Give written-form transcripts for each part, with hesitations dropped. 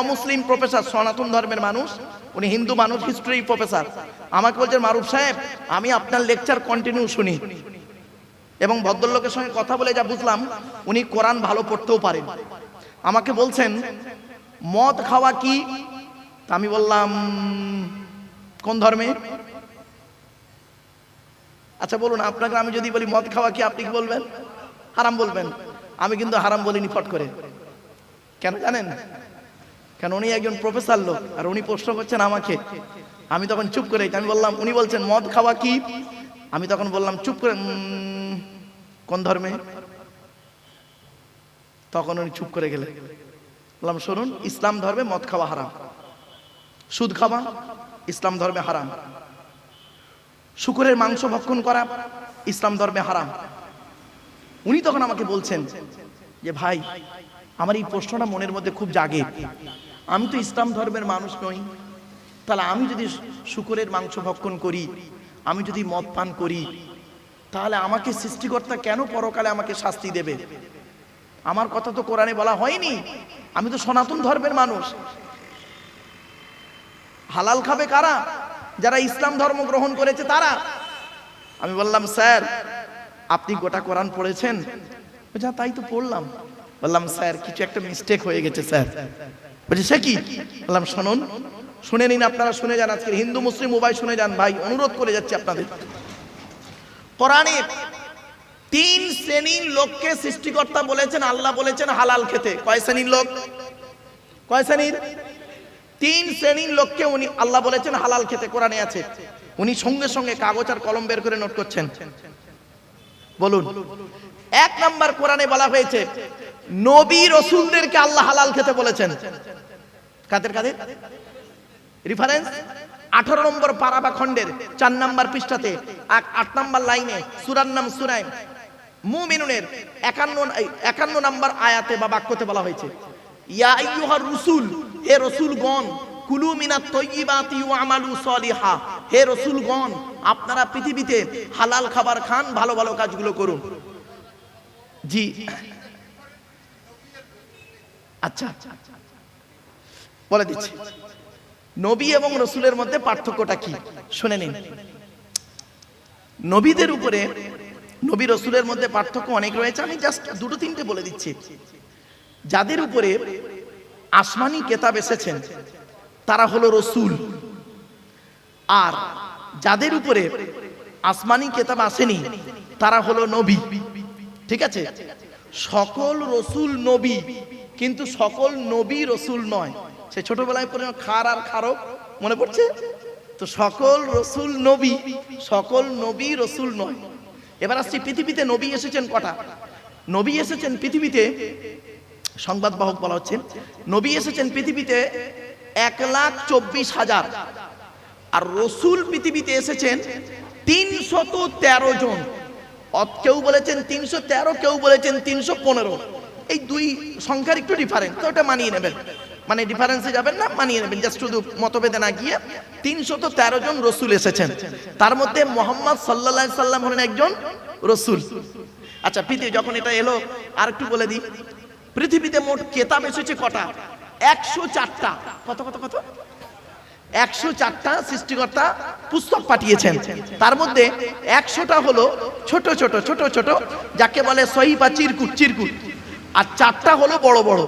অমুসলিম প্রফেসর, সনাতন ধর্মের মানুষ, উনি হিন্দু মানুষ, হিস্ট্রি প্রফেসর, আমাকে বলছেন মারুফ সাহেব আমি আপনার লেকচার কন্টিনিউ শুনি, এবং ভদ্রলোকের সঙ্গে কথা বলে যা বুঝলাম উনি কোরআন ভালো পড়তেও পারেন। আমাকে বলছেন মদ খাওয়া কি? আমি বললাম কোন ধর্মে? আচ্ছা বলুন, আপনাকে আমি যদি বলি মদ খাওয়া কি, আপনি কি বলবেন? হারাম বলবেন। আমি কিন্তু হারাম বলিনি ফট করে। কেন জানেন? কেন উনি একজন প্রফেসর লোক, আর উনি প্রশ্ন করছেন আমাকে। আমি তখন চুপ করে, আমি বললাম, উনি বলছেন মদ খাওয়া কি, আমি তখন বললাম চুপ করে কোন ধর্মে? তখন উনি চুপ করে গেলেন। বললাম শুনুন, ইসলাম ধর্মে মদ খাওয়া হারাম, সুদ খাওয়া ইসলাম ধর্মে হারাম, শুকরের মাংস ভক্ষণ করা ইসলাম ধর্মে হারাম। উনি তখন আমাকে বলছেন যে ভাই আমার এই প্রশ্নটা মনের মধ্যে খুব জাগে, আমি তো ইসলাম ধর্মের মানুষ নই, তাহলে আমি যদি শুকরের মাংস ভক্ষণ করি, আমি যদি মদ পান করি, তাহলে আমাকে সৃষ্টিকর্তা কেন পরকালে আমাকে শাস্তি দেবে? আমার কথা তো কোরআনে বলা হয়নি, আমি তো সনাতন ধর্মের মানুষ। হালাল খাবে কারা? যারা ইসলাম ধর্ম গ্রহণ করেছে তারা। আমি বললাম স্যার আপনি গোটা কোরআন পড়েছেন? যা তাই তো পড়লাম। বললাম স্যার কিছু একটা মিস্টেক হয়ে গেছে স্যার। বলছি সে কি? বললাম শুনুন, শুনে নিন, আপনারা শুনে যান, আজকে হিন্দু মুসলিম উভয় শুনে যান ভাই, অনুরোধ করে যাচ্ছি আপনাদের। কোরআনে 3 শ্রেণীর লোককে সৃষ্টিকর্তা বলেছেন, আল্লাহ বলেছেন হালাল খেতে। কয় শ্রেণীর লোক? কয় শ্রেণীর? 3 শ্রেণীর লোককে উনি আল্লাহ বলেছেন হালাল খেতে, কোরআনে আছে। উনি সঙ্গে সঙ্গে কাগজ আর কলম বের করে নোট করছেন। বলুন, 1 নাম্বার কোরআনে বলা হয়েছে নবী রাসূলদেরকে আল্লাহ হালাল খেতে বলেছেন। কাদের কাদের? রেফারেন্স 18 নম্বর পারা বা খণ্ডের 4 নম্বর পৃষ্ঠাতে 8 নম্বর লাইনে সূরার নাম সূরা মুমিনুনের 51 নম্বর আয়াতে বা বাক্যতে বলা হয়েছে ইয়া আইয়ুহার রাসূল, হে রাসূলগণ, কুলু মিনাত তাইয়্যিবাতি ওয়া আমালু সলিহা, হে রাসূলগণ আপনারা পৃথিবীতে হালাল খাবার খান, ভালো ভালো কাজগুলো করুন। জি আচ্ছা বলে দিচ্ছি, নবী এবং রাসূলের মধ্যে পার্থক্যটা কি শুনে নিন। নবীদের উপরে, নবী রাসূলের মধ্যে পার্থক্য অনেক রয়েছে, আমি জাস্ট 2-3টে বলে দিচ্ছি। যাদের উপরে আসমানি কিতাব এসেছেন তারা হলো রাসূল, আর যাদের উপরে আসমানি কিতাব আসেনি তারা হলো নবী। ঠিক আছে? সকল রাসূল নবী, কিন্তু সকল নবী রাসূল নয়। সে ছোটবেলায় পড়ে খার আর খারক মনে পড়ছে তো? সকল রাসূল নবী, সকল নবী রাসূল নয়। এবার আসছি পৃথিবীতে নবী এসেছেন কটা? নবী এসেছেন পৃথিবীতে, সংবাদবাহক বলা হচ্ছে, নবী এসেছেন পৃথিবীতে 1,24,000, আর রাসূল পৃথিবীতে এসেছেন 313 জন। কেউ বলেছেন 313, কেউ বলেছেন 315। এই দুই সংখ্যার একটু ডিফারেন্স, তো ওটা মানিয়ে নেবেন, মানে ডিফারেন্সে যাবেন না, মানিয়ে নেবেন, জাস্ট শুধু মতভেদে না গিয়ে। 313 জন রাসূল এসেছেন, তার মধ্যে মুহাম্মদ সাল্লাল্লাহু আলাইহি সাল্লাম হলেন একজন রাসূল। আচ্ছা পৃথিবী যখন এটা এলো, আর একটু বলে দিই, পৃথিবীতে মোট কিতাব এসেছে কটা? 104টা। কত কত কত? 104টা সৃষ্টিকর্তা পুস্তক পাঠিয়েছেন। তার মধ্যে 100টা হলো ছোট ছোট ছোট ছোট, যাকে বলে সহিফা, চিরকুট চিরকুট, আর 4টা হলো বড় বড়।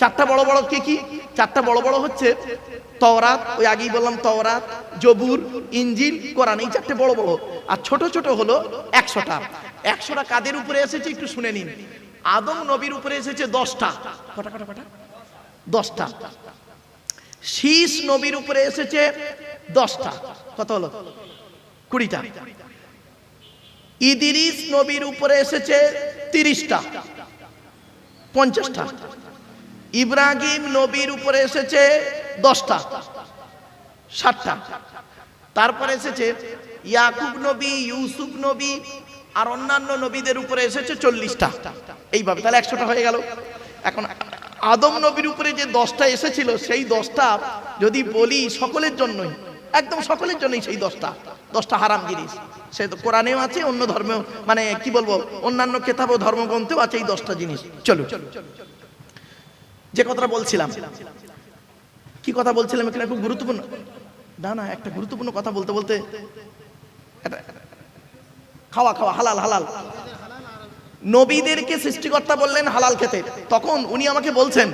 4টা বড় বড় কি কি? 4টা বড় বড় হচ্ছে তাওরাত, ওই আগেই বললাম তাওরাত, জবুর, ইনজিল, কোরআন, এই 4টে বড় বড়। আর ছোট ছোট হলো 100টা। 100টা কাদের উপরে এসেছে একটু শুনে নিন। আদম নবীর উপরে এসেছে 10টা। কটা কটা কটা? 10টা। শীষ নবীর উপরে এসেছে 10টা। কত হলো? 20টা। ইদ্রিস নবীর উপরে এসেছে 30টা, 50টা। ইব্রাহিম নবীর উপরে এসেছে 10টা, 60টা। তারপরে এসেছে ইয়াকুব নবী, ইউসুফ নবী আর অন্যান্য নবীদের উপরে এসেছে 40টা। এইভাবে তাহলে 100টা হয়ে গেল। এখন আদম নবীর উপরে যে 10টা এসেছিল, সেই 10টা যদি বলি সকলের জন্যই, একদম সকলের জন্যই সেই 10টা হারাম জিনিস। সে তো কোরআনেও আছে, অন্য ধর্মেও, মানে কি বলবো, অন্যান্য কিতাব ও ধর্মগ্রন্থেও আছে এই 10টা জিনিস। চলো যে কথাটা বলছিলাম, কি কথা বলছিলাম এখানে, খুব গুরুত্বপূর্ণ। না একটা গুরুত্বপূর্ণ কথা বলতে বলতে, খাওয়া হালাল হালাল, নবীদেরকে সৃষ্টিকর্তা বললেন হালাল খেতে। তখন উনি আমাকে বলছেন,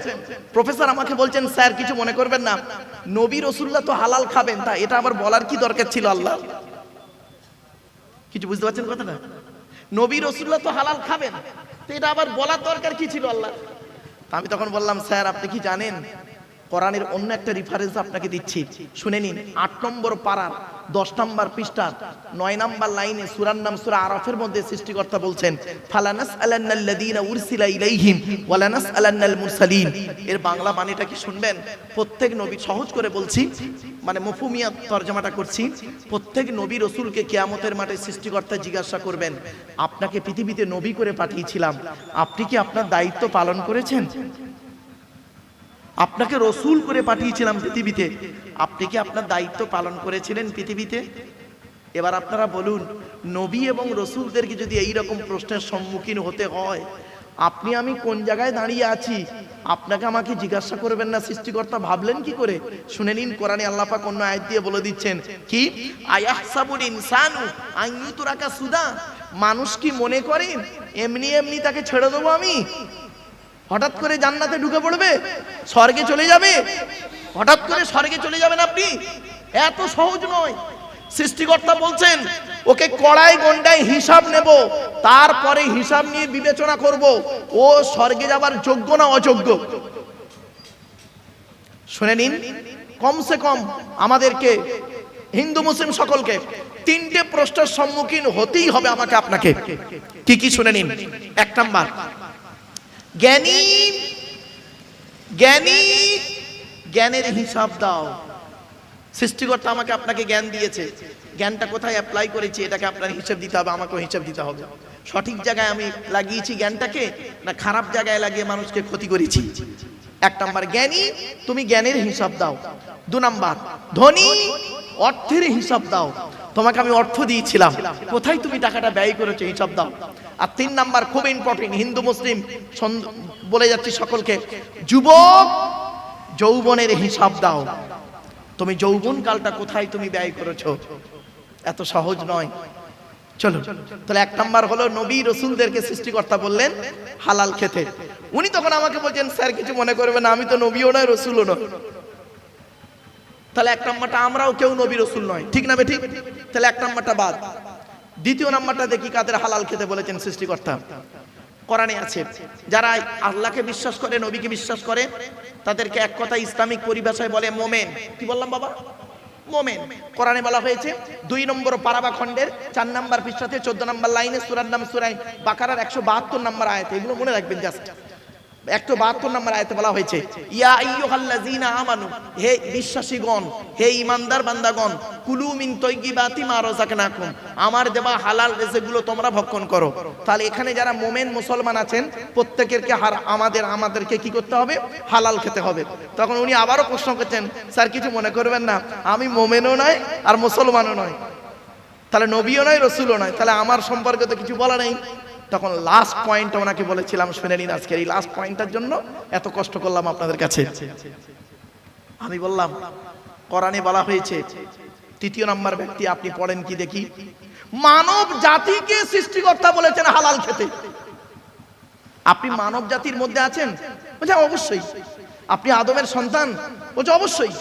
প্রফেসর আমাকে বলছেন, স্যার কিছু মনে করবেন না, নবী রাসূলুল্লাহ তো হালাল খাবেন, তা এটা আবার বলার কি দরকার ছিল আল্লাহ? কিছু বুঝতে পারছেন কথাটা? নবী রাসূলুল্লাহ তো হালাল খাবেন, তো এটা আবার বলার দরকার কি ছিল আল্লাহ? আমি তখন বললাম, স্যার আপনি কি জানেন, কোরআনের অন্য একটা রেফারেন্স আপনাকে দিচ্ছি, শুনে নিন। 8 নম্বর পারার 10 নম্বর পৃষ্ঠার 9 নম্বর লাইনে সূরার নাম সূরা আরাফের মধ্যে সৃষ্টিকর্তা বলছেন, ফালানাসআলান্নাল্লাযীনা উরসিলা ইলাইহিম ওয়ালানাসআলান্নাল মুরসালিন। এর বাংলা মানেটা কি শুনবেন? প্রত্যেক নবী, সহজ করে বলছি, মানে মফহুমিয়াত তরজমাটা করছি, প্রত্যেক নবী রাসূলকে কিয়ামতের মাঠে সৃষ্টিকর্তা জিজ্ঞাসা করবেন, আপনাকে পৃথিবীতে নবী করে পাঠিয়েছিলাম, আপনি কি আপনার দায়িত্ব পালন করেছেন? আপনাকে রসুল করে পাঠিয়েছিলাম পৃথিবীতে, আপনি কি আপনার দায়িত্ব পালন করেছিলেন পৃথিবীতে? এবার আপনারা বলুন, নবী এবং রসুলদেরকে যদি এই রকম প্রশ্নের সম্মুখীন হতে হয়, আপনি আমি কোন জায়গায় দাঁড়িয়ে আছি, আপনাকে আমাকে জিজ্ঞাসা করবেন না সৃষ্টিকর্তা ভাবলেন কি করে? শুনে নিন, কোরআনে আল্লাহ পাক অন্য আয়াত দিয়ে বলে দিচ্ছেন কি, আয়াহসাবুল ইনসানু আন ইউতরাকা সুদা, মানুষ কি মনে করেন এমনি এমনি তাকে ছেড়ে দেবো আমি? হঠাৎ করে জান্নাতে ঢুকে পড়বে, স্বর্গে চলে যাবে, হঠাৎ করে স্বর্গে চলে যাবেন আপনি? এত সহজ নয়। সৃষ্টিকর্তা বলছেন, ওকে কড়াই গন্ডায় হিসাব নেব, তারপরে হিসাব নিয়ে বিবেচনা করব ও স্বর্গে যাবার যোগ্য না অযোগ্য। শুনে নিন, কমসে কম আমাদেরকে, হিন্দু মুসলিম সকলকে 3টে প্রশ্নের সম্মুখীন হতেই হবে আমাকে আপনাকে। কি কি শুনে নিন। 1 নাম্বার, জ্ঞানী জ্ঞানী জ্ঞানের হিসাব দাও। সৃষ্টিকর্তা আমাকে আপনাকে জ্ঞান দিয়েছে, জ্ঞানটা কোথায় অ্যাপ্লাই করেছি এটাকে আপনার হিসাব দিতে হবে, আমাকেও হিসাব দিতে হবে। সঠিক জায়গায় আমি লাগিয়েছি জ্ঞানটাকে, না খারাপ জায়গায় লাগিয়ে মানুষকে ক্ষতি করেছি? 1 নাম্বার জ্ঞানী, তুমি জ্ঞানের হিসাব দাও। 2 নাম্বার ধনী, অর্থের হিসাব দাও, তোমাকে আমি অর্থ দিয়েছিলাম, কোথায় তুমি টাকাটা ব্যয় করেছো হিসাব দাও। আর 3 নাম্বার খুব ইম্পর্টেন্ট, হিন্দু মুসলিম বলে যাচ্ছি সকলকে, যুবক যৌবনের হিসাব দাও, তুমি যৌবন কালটা কোথায় তুমি ব্যয় করেছো? এত সহজ নয়। চলো তাহলে 1 নাম্বার হলো নবী রাসূলদেরকে সৃষ্টিকর্তা বললেন হালাল খেতে। উনি তখন আমাকে বলছেন, স্যার কিছু মনে করবেন না, আমি তো নবীও নয় রসুলও নয়। তাহলে 1 নাম্বারটা, আমরাও কেউ নবী রসুল নয়, ঠিক না বেঠিক? তাহলে 1 নাম্বারটা বাদ। 2য় নাম্বারটা দেখি, কাদের হালাল খেতে বলেছেন সৃষ্টিকর্তা? কোরআনে আছে, যারা আল্লাহকে বিশ্বাস করে, নবীকে বিশ্বাস করে, তাদেরকে এক কথা ইসলামিক পরিভাষায় বলে মোমেন। কি বললাম বাবা? মোমেন। কোরআনে বলা হয়েছে 2 নম্বর পারাবা খণ্ডের 4 নম্বর পৃষ্ঠাতে 14 নম্বর লাইনে সূরার নাম সূরা বাকারার 172 নম্বর আয়াতে, এগুলো মনে রাখবেন জাস্ট। 172 নম্বর আয়াতে বলা হয়েছে, ইয়া আইয়ুহাল্লাযীনা আমানু, হে বিশ্বাসীগণ, হে ঈমানদার বান্দাগণ, কুলু মিন তাইয়্যিবাতি মা রাযাকনাকুম, আমার দেওয়া হালাল রিজিকগুলো তোমরা ভক্ষণ করো। তাহলে এখানে যারা মুমিন মুসলমান আছেন, প্রত্যেকেরকে আমাদেরকে কি করতে হবে? হালাল খেতে হবে। তখন উনি আবারও প্রশ্ন করছেন, স্যার কিছু মনে করবেন না, আমি মুমিনও নয় আর মুসলমানও নয়, তাহলে নবীও নয় রসুলও নয়, তাহলে আমার সম্পর্কে তো কিছু বলা নেই। তখন লাস্ট পয়েন্ট ওনাকে বলেছিলাম, শুনে নিন, আজকের এই লাস্ট পয়েন্টটার জন্য এত কষ্ট করলাম আপনাদের কাছে। আমি বললাম, কোরআনে বলা হয়েছে, 3য় নাম্বার ব্যক্তি আপনি পড়েন কি দেখি, মানব জাতিকে সৃষ্টিকর্তা বলেছেন হালাল খেতে। আপনি মানব জাতির মধ্যে আছেন? বলছে অবশ্যই। আপনি আদমের সন্তান? বলছে অবশ্যই।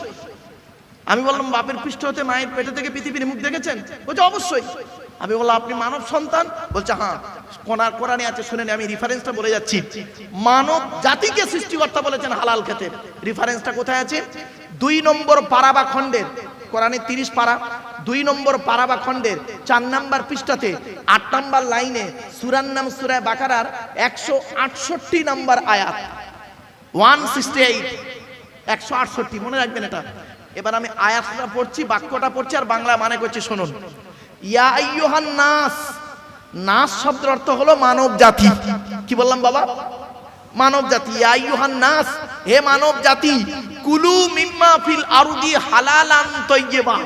আমি বললাম, বাপের পৃষ্ঠ হতে মায়ের পেটে থেকে পৃথিবীর মুখ দেখেছেন? বলছে অবশ্যই। আমি বললাম, আপনি মানব সন্তান? বলছে হ্যাঁ। কোরআনে আছে, শুনেন, আমি রেফারেন্সটা বলে যাচ্ছি। মানব জাতিকে সৃষ্টিকর্তা বলেছেন হালাল খেতে। রেফারেন্সটা কোথায় আছে? 2 নম্বর পারাবা খণ্ডের, কোরআনে 30 পারা, 2 নম্বর পারাবা খণ্ডের 4 নম্বর পৃষ্ঠাতে 8 নম্বর লাইনে সূরার নাম সূরা বাকারার 168 নম্বর আয়াত, 168, 168, মনে রাখবেন এটা। এবার আমি আয়াতটা পড়ছি, বাক্যটা পড়ছি আর বাংলা মানে করছি, শুনুন। ইয়া আইয়ুহান নাস, নাস শব্দের অর্থ হলো মানব জাতি। কি বললাম বাবা? মানব জাতি। ইয়া আইয়ুহান নাস, হে মানব জাতি, কুলু মিম্মা ফিল আরদি হালালান তাইয়্যিবা,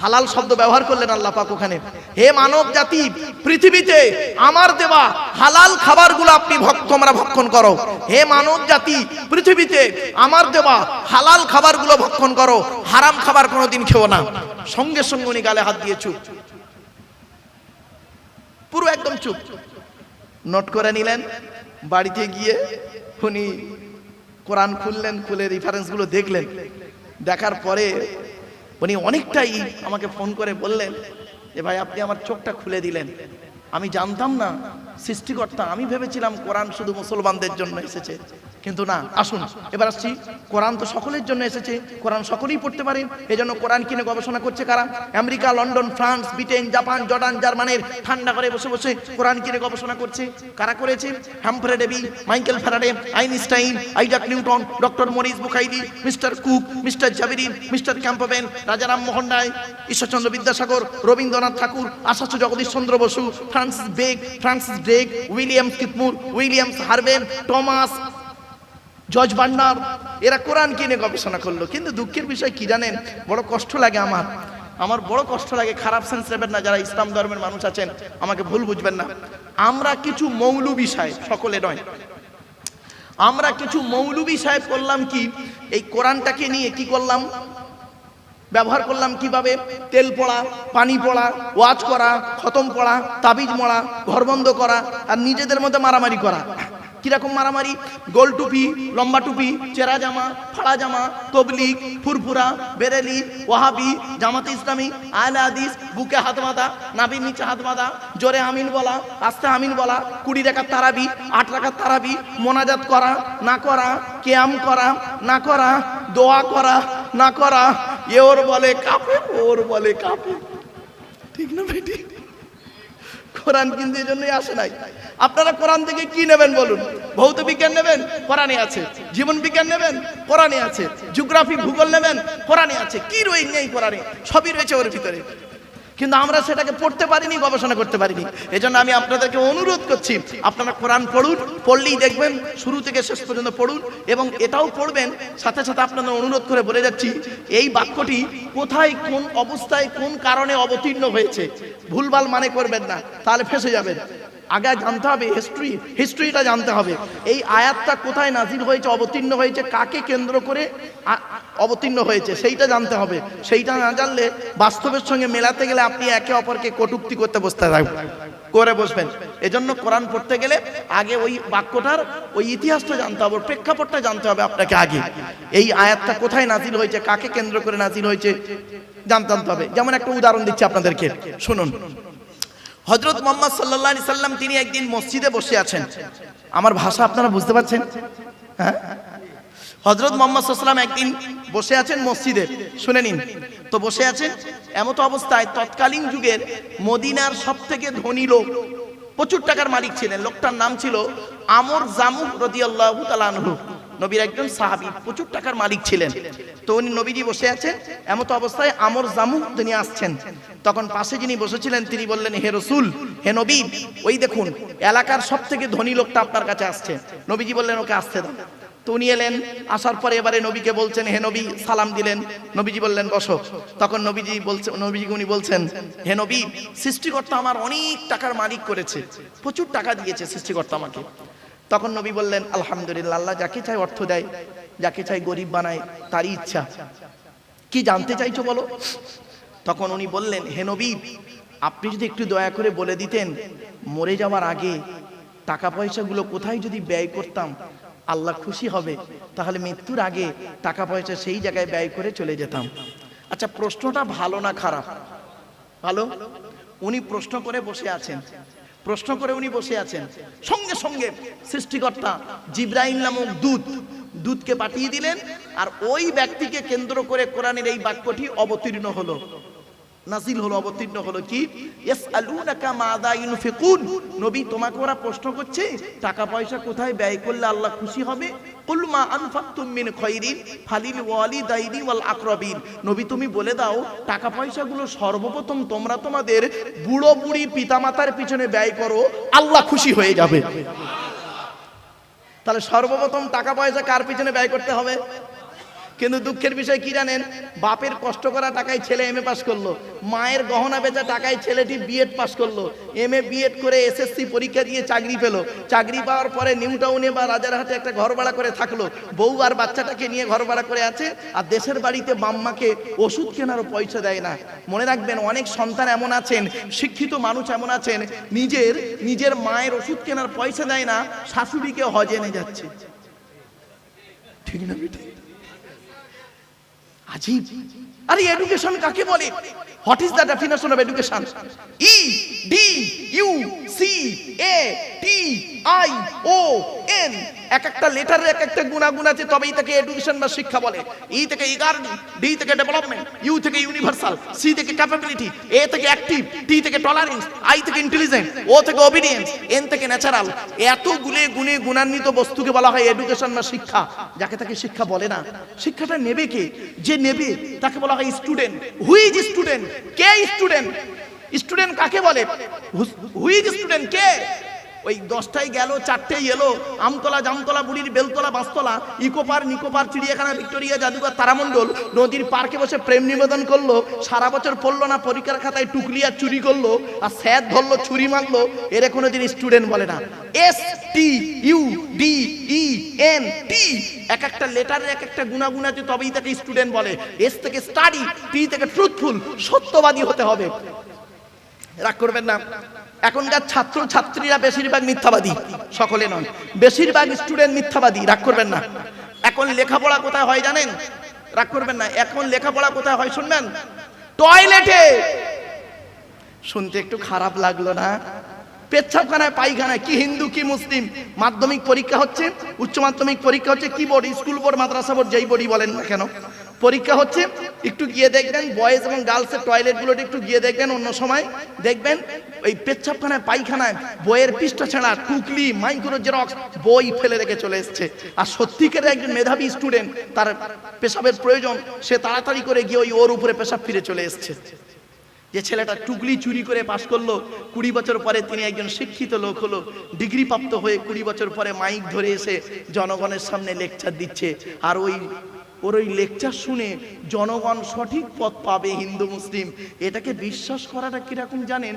হালাল শব্দ ব্যবহার করলেন আল্লাহ পাক ওখানে। হে মানব জাতি, পৃথিবীতে আমার দেওয়া হালাল খাবারগুলো আপনি তোমরা ভক্ষণ করো। হে মানব জাতি, পৃথিবীতে আমার দেওয়া হালাল খাবারগুলো ভক্ষণ করো, হারাম খাবার কোনোদিন খেও না। সঙ্গে সঙ্গে উনি গালে হাত দিয়ে চুপ, পুরো একদম চুপ। নোট করে নিলেন। বাড়িতে গিয়ে উনি কোরআন খুললেন, খুলে রেফারেন্সগুলো দেখলেন। দেখার পরে উনি অনেকটাই আমাকে ফোন করে বললেন যে ভাই আপনি আমার চোখটা খুলে দিলেন। আমি জানতাম না সৃষ্টিকর্তা, আমি ভেবেছিলাম কোরআন শুধু মুসলমানদের জন্য এসেছে, কিন্তু না। আসুন এবার আসছি, কোরআন তো সকলের জন্য এসেছে, কোরআন সকলেই পড়তে পারেন। এজন্য কোরআন কিনে গবেষণা করছে কারা? America, London, France, Britain, Japan, Jordan, জার্মানির ঠান্ডা করে বসে বসে কোরআন কিনে গবেষণা করছে। কারা করেছে? Humphry Davy, Michael Faraday, Einstein, Isaac Newton, doctor Maurice Bucaille, mister Cook, mister Jabiri, mister Campbell, Raja Rammohan Roy, Ishwarchandra Vidyasagar, Rabindranath Tagore, Acharya Jagadish Chandra Bose, Francis Drake, Williams কিপমুর, Williams Harvey, Thomas, George Bernard, এরা কোরআন কিনে গবেষণা করলো। কিন্তু দুঃখের বিষয় কি জানেন? বড় কষ্ট লাগে আমার বড় কষ্ট লাগে। খারাপ সেন্স নেবেন না, যারা ইসলাম ধর্মের মানুষ আছেন আমাকে ভুল বুঝবেন না। আমরা কিছু মৌলবী সাহেব, সকলে নয়, আমরা কিছু মৌলবী সাহেব করলাম কি, এই কোরআনটাকে নিয়ে কি করলাম, ব্যবহার করলাম কিভাবে? তেল পড়া, পানি পড়া, ওয়াজ করা, খতম পড়া, তাবিজ মরা, ঘরবন্ধ করা, আর নিজেদের মধ্যে মারামারি করা। কিরকম মারামারি? গোল টুপি, লম্বা টুপি, চেরা জামা, ফাড়া জামা, তবলিগ, ফুরফুরা, বেরেলি, ওয়াহাবি, জামাতে ইসলামী, আহলে হাদিস, বুকে হাত বাঁধা, নাভির নিচে হাত বাঁধা, জোরে আমিন বলা, আস্তে আমিন বলা, 20 রাকাত তারাবি, 8 রাকাত তারাবি, মোনাজাত করা না করা, কিয়াম করা না করা, দোয়া করা না করা। এ ওর বলে কাফের, ওর বলে কাফের। ঠিক না বেটি? কোরআন কিন্তু এই জন্যই আসে নাই। আপনারা কোরআন থেকে কি নেবেন বলুন? ভৌত বিজ্ঞান নেবেন? কোরআনে আছে। জীবন বিজ্ঞান নেবেন? কোরআনে আছে। জিওগ্রাফি, ভূগোল নেবেন? কোরআনে আছে। কি নেই কোরআনে? সবই রয়েছে ওর ভিতরে, কিন্তু আমরা সেটাকে পড়তে পারিনি, গবেষণা করতে পারিনি। এজন্য আমি আপনাদেরকে অনুরোধ করছি, আপনারা কোরআন পড়ুন, পড়লেই দেখবেন শুরু থেকে শেষ পর্যন্ত পড়ুন, এবং এটাও পড়বেন সাথে সাথে আপনাদের অনুরোধ করে বলে যাচ্ছি, এই বাক্যটি কোথায়, কোন অবস্থায়, কোন কারণে অবতীর্ণ হয়েছে ভুলভাল মানে করবেন না, তাহলে ফেঁসে যাবেন। আগে জানতে হবে হিস্ট্রিটা জানতে হবে। এই আয়াতটা কোথায় নাজিল হয়েছে, অবতীর্ণ হয়েছে, কাকে কেন্দ্র করে অবতীর্ণ হয়েছে, সেইটা জানতে হবে। সেইটা না জানলে বাস্তবের সঙ্গে মেলাতে গেলে আপনি একে অপরকে কটূক্তি করতে করে বসবেন। এজন্য কোরআন পড়তে গেলে আগে ওই বাক্যটার ওই ইতিহাসটা জানতে হবে, প্রেক্ষাপটটা জানতে হবে আপনাকে আগে। এই আয়াতটা কোথায় নাজিল হয়েছে, কাকে কেন্দ্র করে নাজিল হয়েছে জানতে হবে। যেমন একটা উদাহরণ দিচ্ছি আপনাদেরকে, শুনুন। হযরত মুহাম্মদ সাল্লাল্লাহু আলাইহি সাল্লাম তিনি একদিন মসজিদে বসে আছেন। আমার ভাষা আপনারা বুঝতে পারছেন? হ্যাঁ, হযরত মুহাম্মদ সাল্লাল্লাহু আলাইহি সাল্লাম একদিন বসে আছেন মসজিদে, শুনে নিন। তো বসে আছেন, এমত অবস্থায় তৎকালীন যুগের মদিনার সবথেকে ধনী লোক, প্রচুর টাকার মালিক ছিলেন, লোকটার নাম ছিল আমর জামুহ রাদিয়াল্লাহু তাআলা আনহু। নবীর একজন সাহাবী, প্রচুর টাকার মালিক ছিলেন। তো উনি নবীজি বসে আছেন, এমত অবস্থায় আমর জামুহ তিনি আসছেন। তখন পাশে যিনি বসেছিলেন তিনি বললেন, হে রাসূল, হে নবী, ওই দেখুন এলাকার সবথেকে ধনী লোকটা আপনার কাছে আসছে। নবীজি বললেন, ওকে আসতে দাও। তো উনি এলেন, আসার পরে এবারে নবীকে বলছেন, হে নবী, সালাম দিলেন। নবীজি বললেন, বসো। তখন নবীজিকে উনি বলছেন, হে নবী, সৃষ্টিকর্তা আমার অনেক টাকার মালিক করেছে, প্রচুর টাকা দিয়েছে সৃষ্টিকর্তা আমাকে। তখন নবী বললেন, আলহামদুলিল্লাহ, আল্লাহ যাকে চাই অর্থ দেয়, যাকে চাই গরিব বানায়, তারই ইচ্ছা। কি জানতে চাইছো বলো? তখন উনি বললেন, হে নবী, আপনি যদি একটু দয়া করে বলে দিতেন, মরে যাওয়ার আগে টাকা পয়সাগুলো কোথায় যদি ব্যয় করতাম আল্লাহ খুশি হবে, তাহলে মৃত্যুর আগে টাকা পয়সা সেই জায়গায় ব্যয় করে চলে যেতাম। আচ্ছা, প্রশ্নটা ভালো না খারাপ? ভালো। উনি প্রশ্ন করে বসে আছেন, সঙ্গে সঙ্গে সৃষ্টিকর্তা জিবরাইল নামক দূতকে পাঠিয়ে দিলেন, আর ওই ব্যক্তিকে কেন্দ্র করে কোরআনের এই বাক্যটি অবতীর্ণ হলো, নাজিল হলো, অবতীর্ণ হলো। কি? ইয়াসআলুনাকা মাযা ইউনফিকুন, নবী তোমাকে ওরা প্রশ্ন করছে টাকা পয়সা কোথায় ব্যয় করলে আল্লাহ খুশি হবে। কুল মা আনফাকতুম মিন খায়রিন ফালিল ওয়ালিদাইনি ওয়াল আকরাবিন, নবী তুমি বলে দাও টাকা পয়সাগুলো সর্বপ্রথম তোমরা তোমাদের বুড়ো বুড়ি পিতামাতার পিছনে ব্যয় করো, আল্লাহ খুশি হয়ে যাবে। তাহলে সর্বপ্রথম টাকা পয়সা কার পিছনে ব্যয় করতে হবে? কিন্তু দুঃখের বিষয় কি জানেন, বাপের কষ্ট করা টাকায় ছেলে এমএ পাস করলো, মায়ের গহনা বেচা টাকায় ছেলেটি বিএড পাস করলো, এমএ বিএড করে এসএসসি পরীক্ষা দিয়ে চাকরি পেলো, চাকরি পাওয়ার পরে নিউ টাউনে বা রাজারহাটে একটা ঘর ভাড়া করে থাকলো, বউ আর বাচ্চাটাকে নিয়ে ঘর ভাড়া করে আছে, আর দেশের বাড়িতে বাম্মাকে ওষুধ কেনারও পয়সা দেয় না। মনে রাখবেন, অনেক সন্তান এমন আছেন, শিক্ষিত মানুষ এমন আছেন, নিজের মায়ের ওষুধ কেনার পয়সা দেয় না, শাশুড়িকে হজে নিয়ে যাচ্ছে। ঠিক না বেটি? আজীব। আরে এডুকেশন কাকে বলে? What is the definition of education? E D U C A T I O N. এক একটা লেটারের এক একটা গুণাগুণ আছে, তবেই তাকে এডুকেশন বা শিক্ষা বলে। ই থেকে ইগার্ডি, ডি থেকে ডেভেলপমেন্ট, ইউ থেকে ইউনিভার্সাল, সি থেকে ক্যাপাবিলিটি, এ থেকে অ্যাক্টিভ, টি থেকে টলারেন্স, আই থেকে ইন্টেলিজেন্ট, ও থেকে ওবিডিয়েন্স, এন থেকে ন্যাচারাল। এত গুণে গুণান্বিত বস্তুকে বলা হয় এডুকেশন বা শিক্ষা। যাকে তাকে শিক্ষা বলে না। শিক্ষাটা নেবে কে? যে নেবে তাকে বলা হয় স্টুডেন্ট। Who is student? কে স্টুডেন্ট? স্টুডেন্ট কাকে বলে? Who is student? কে? ওই 10টায় গেল, 4টেই এলো, আমতলা জামতলা বুড়ির বেলতলা বাসতলা, ইকোপার নিকোপার, চিড়িয়াখানা, ভিক্টোরিয়া, জাদুঘর, তারামণ্ডল, নদীর পার্কে বসে প্রেম নিবেদন করলো, সারা বছর পড়লো না, পরীক্ষার খাতায় টুকলি আর চুরি করলো, আর স্যার ধরলো, ছুরি মারলো, এর কোনোদিন স্টুডেন্ট বলে না। S T U D E N T. এক একটা লেটারের এক একটা গুণাগুণ আছে, তবেই তাকে স্টুডেন্ট বলে। এস থেকে স্টাডি, টি থেকে ট্রুথফুল, সত্যবাদী হতে হবে। রাগ করবেন না। এখনকার ছাত্র ছাত্রীরা বেশিরভাগ মিথ্যাবাদী, সকলে নয়, বেশিরভাগ স্টুডেন্ট মিথ্যাবাদী। রাগ করবেন না। এখন লেখাপড়া কোথায় হয় জানেন? রাগ করবেন না। এখন লেখাপড়া কোথায় হয় শুনবেন? টয়লেটে। শুনতে একটু খারাপ লাগলো না? পেচ্ছাপখানায়, পায়খানায়। কি হিন্দু কি মুসলিম? মাধ্যমিক পরীক্ষা হচ্ছে, উচ্চ মাধ্যমিক পরীক্ষা হচ্ছে, কি বোর্ড? স্কুল বোর্ড, মাদ্রাসা বোর্ড, যেই বোর্ডই বলেন না কেন, পরীক্ষা হচ্ছে। একটু গিয়ে দেখবেন বয়েজ এবং গার্লসের টয়লেটগুলোতে, একটু গিয়ে দেখবেন অন্য সময় দেখবেন ওই পেচ্ছাপখানায়, পায়খানায় বইয়ের পৃষ্ঠা ছেঁড়া, টুকলি, মাইক্রো জেরক্স, বই ফেলে রেখে চলে এসছে। আর সত্যিকারে একজন মেধাবী স্টুডেন্ট, তার পেশাবের প্রয়োজন, সে তাড়াতাড়ি করে গিয়ে ওর উপরে পেশাব ফিরে চলে এসছে। যে ছেলেটা টুকলি চুরি করে পাশ করলো, 20 বছর পরে তিনি একজন শিক্ষিত লোক হলো, ডিগ্রি প্রাপ্ত হয়ে 20 বছর পরে মাইক ধরে এসে জনগণের সামনে লেকচার দিচ্ছে। আর ওই লেকচার শুনে জনগণ সঠিক পথ পাবে, হিন্দু মুসলিম, এটাকে বিশ্বাস করাটা কিরকম জানেন?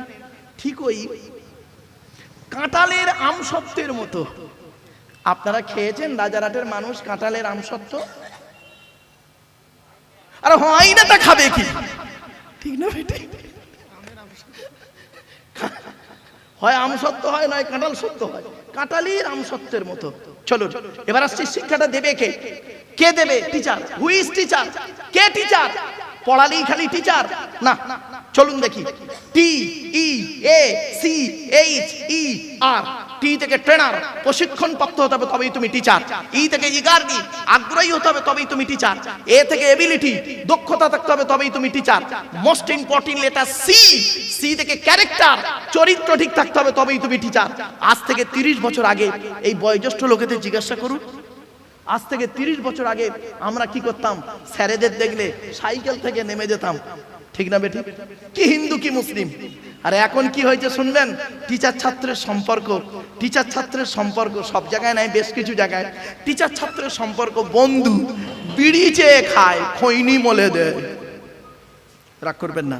ঠিক ওই কাঁঠালের আমসত্ত্বের মতো। আপনারা খেয়েছেন রাজারহাটের মানুষ কাঁঠালের আমসত্ত্ব? আর হয় না তা খাবে কি? ঠিক না বেটি? হয় আমসত্ত্ব হয়, নয় কাঁঠাল সত্য হয়। কাঁঠালের আমসত্ত্বের মতো। চলো এবার আসছে, শিক্ষাটা দেবে কে? কে দেবে? টিচার। Who is teacher? কে টিচার? পড়ালেই খালি টিচার না। চলুন দেখি। টি ই এ সি এইচ ই আর। টি থেকে ট্রেনার, প্রশিক্ষণ প্রাপ্ত হতে হবে, তবেই তুমি টিচার। ই থেকে ইগারডি, আগ্রহী হতে হবে, তবেই তুমি টিচার। এ থেকে এবিলিটি, দক্ষতা থাকতে হবে, তবেই তুমি teacher. Most important letter C. C থেকে ক্যারেক্টার, চরিত্র ঠিক থাকতে হবে, তবেই তুমি টিচার। আজ থেকে 30 বছর আগে এই বয়োজ্যেষ্ঠ লোকেদের জিজ্ঞাসা করুন, আজ থেকে 30 বছর আগে আমরা কি করতাম? স্যারেদের দেখলে সাইকেল থেকে নেমে যেতাম। ঠিক না বেটি? কি হিন্দু কি মুসলিম? আর এখন কি হয়েছে শুনবেন? টিচার ছাত্রের সম্পর্ক, টিচার ছাত্রের সম্পর্ক সব জায়গায় নাই, বেশ কিছু জায়গায় টিচার ছাত্রের সম্পর্ক বন্ধু, বিড়ি চেয়ে খায়, খৈনি মলে দেয়। রাগ করবেন না।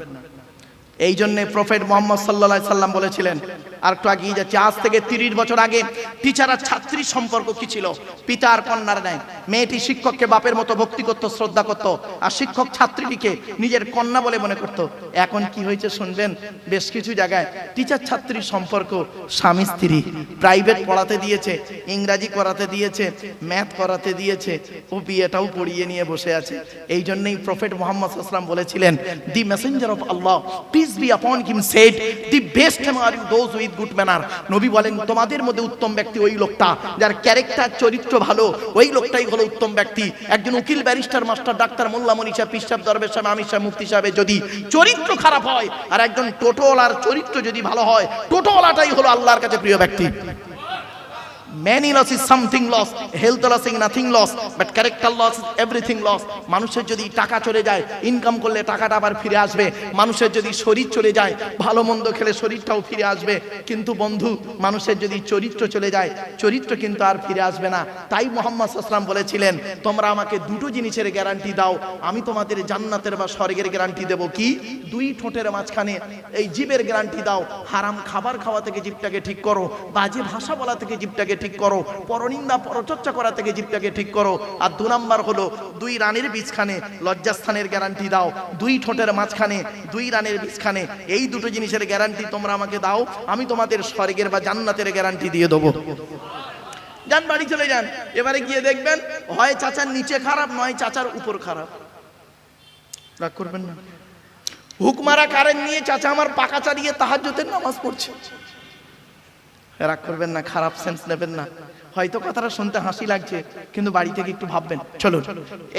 এই জন্য প্রফেট মুহাম্মদ সাল্লাল্লাহু আলাইহি সাল্লাম বলেছিলেন, আর একটু আগিয়ে যাচ্ছে, আজ থেকে 30 বছর আগে টিচার আর ছাত্রীর সম্পর্ক কি ছিল? পিতা আর কন্যার ন্যায়। মেয়েটি শিক্ষককে বাপের মতো ভক্তি করত, শ্রদ্ধা করত, আর শিক্ষক ছাত্রীটিকে নিজের কন্যা বলে মনে করত। এখন কি হয়েছে শুনবেন? বেশ কিছু জায়গায় টিচার ছাত্রীর সম্পর্ক স্বামী স্ত্রী। প্রাইভেট পড়াতে দিয়েছে, ইংরাজি করাতে দিয়েছে, ম্যাথ করাতে দিয়েছে, ও বিয়েটাও পড়িয়ে নিয়ে বসে আছে। এই জন্যই প্রফেট মুহাম্মদ সাল্লাল্লাহু আলাইহি ওয়াসাল্লাম বলেছিলেন, দি Messenger of Allah peace be upon him said, the best among those with good manner. নবী বলেন, তোমাদের মধ্যে উত্তম ব্যক্তি ওই লোকটা যার ক্যারেক্টার, চরিত্র ভালো, ওই লোকটাই হলো উত্তম ব্যক্তি। একজন উকিল, ব্যারিস্টার, মাস্টার, ডাক্তার, মোল্লা, মনীষা, পীর সাহেব, দরবেশ সাহেব, আমির সাহেব, মুফতি সাহেবের যদি চরিত্র খারাপ হয়, আর একজন টোটোওয়ালার চরিত্র যদি ভালো হয়, টোটোওয়ালাটাই হলো আল্লাহর কাছে প্রিয় ব্যক্তি। Many loss is something loss, health loss is nothing loss, but character loss is everything loss. মানুষের যদি টাকা চলে যায়, ইনকাম করলে টাকাটা আবার ফিরে আসবে। মানুষের যদি শরীর চলে যায়, ভালো মন্দ খেলে শরীরটাও ফিরে আসবে। কিন্তু বন্ধু, মানুষের যদি চরিত্র চলে যায়, চরিত্র কিন্তু আর ফিরে আসবে না। তাই মুহাম্মদ সাল্লাল্লাহু আলাইহি ওয়াসাল্লাম বলেছিলেন, তোমরা আমাকে দুটো জিনিসের গ্যারান্টি দাও, আমি তোমাদের জান্নাতের বা স্বর্গের গ্যারান্টি দেব। কি? দুই ঠোঁটের মাঝখানে এই জিভের গ্যারান্টি দাও, হারাম খাবার খাওয়া থেকে জিভটাকে ঠিক করো, বাজে ভাষা বলা থেকে জিভটাকে ঠিক করো, পরনিন্দা পরচর্চা করা থেকে জিভটাকে ঠিক করো। আর 2 নাম্বার হলো দুই রানের বীজখানে লজ্জাস্থানের গ্যারান্টি দাও, দুই ঠোঁটের মাঝখানে দুই রানের বীজখানে এই দুটো জিনিসের গ্যারান্টি তোমরা আমাকে দাও, আমি তোমাদের স্বর্গের বা জান্নাতের গ্যারান্টি দিয়ে দেবো। যান বাড়ি চলে যান, এবারে গিয়ে দেখবেন হয় চাচার নিচে খারাপ, নয় চাচার উপর খারাপ। রাগ করবেন না। হুকমারা কারেন্ট নিয়ে চাচা আমার পাকা চালিয়ে তাহাজ্জুদের নামাজ পড়ছে। রাগ করবেন না, খারাপ সেন্স নেবেন না। হয়তো কথাটা শুনতে হাসি লাগছে, কিন্তু বাড়ি থেকে একটু ভাববেন। চলো,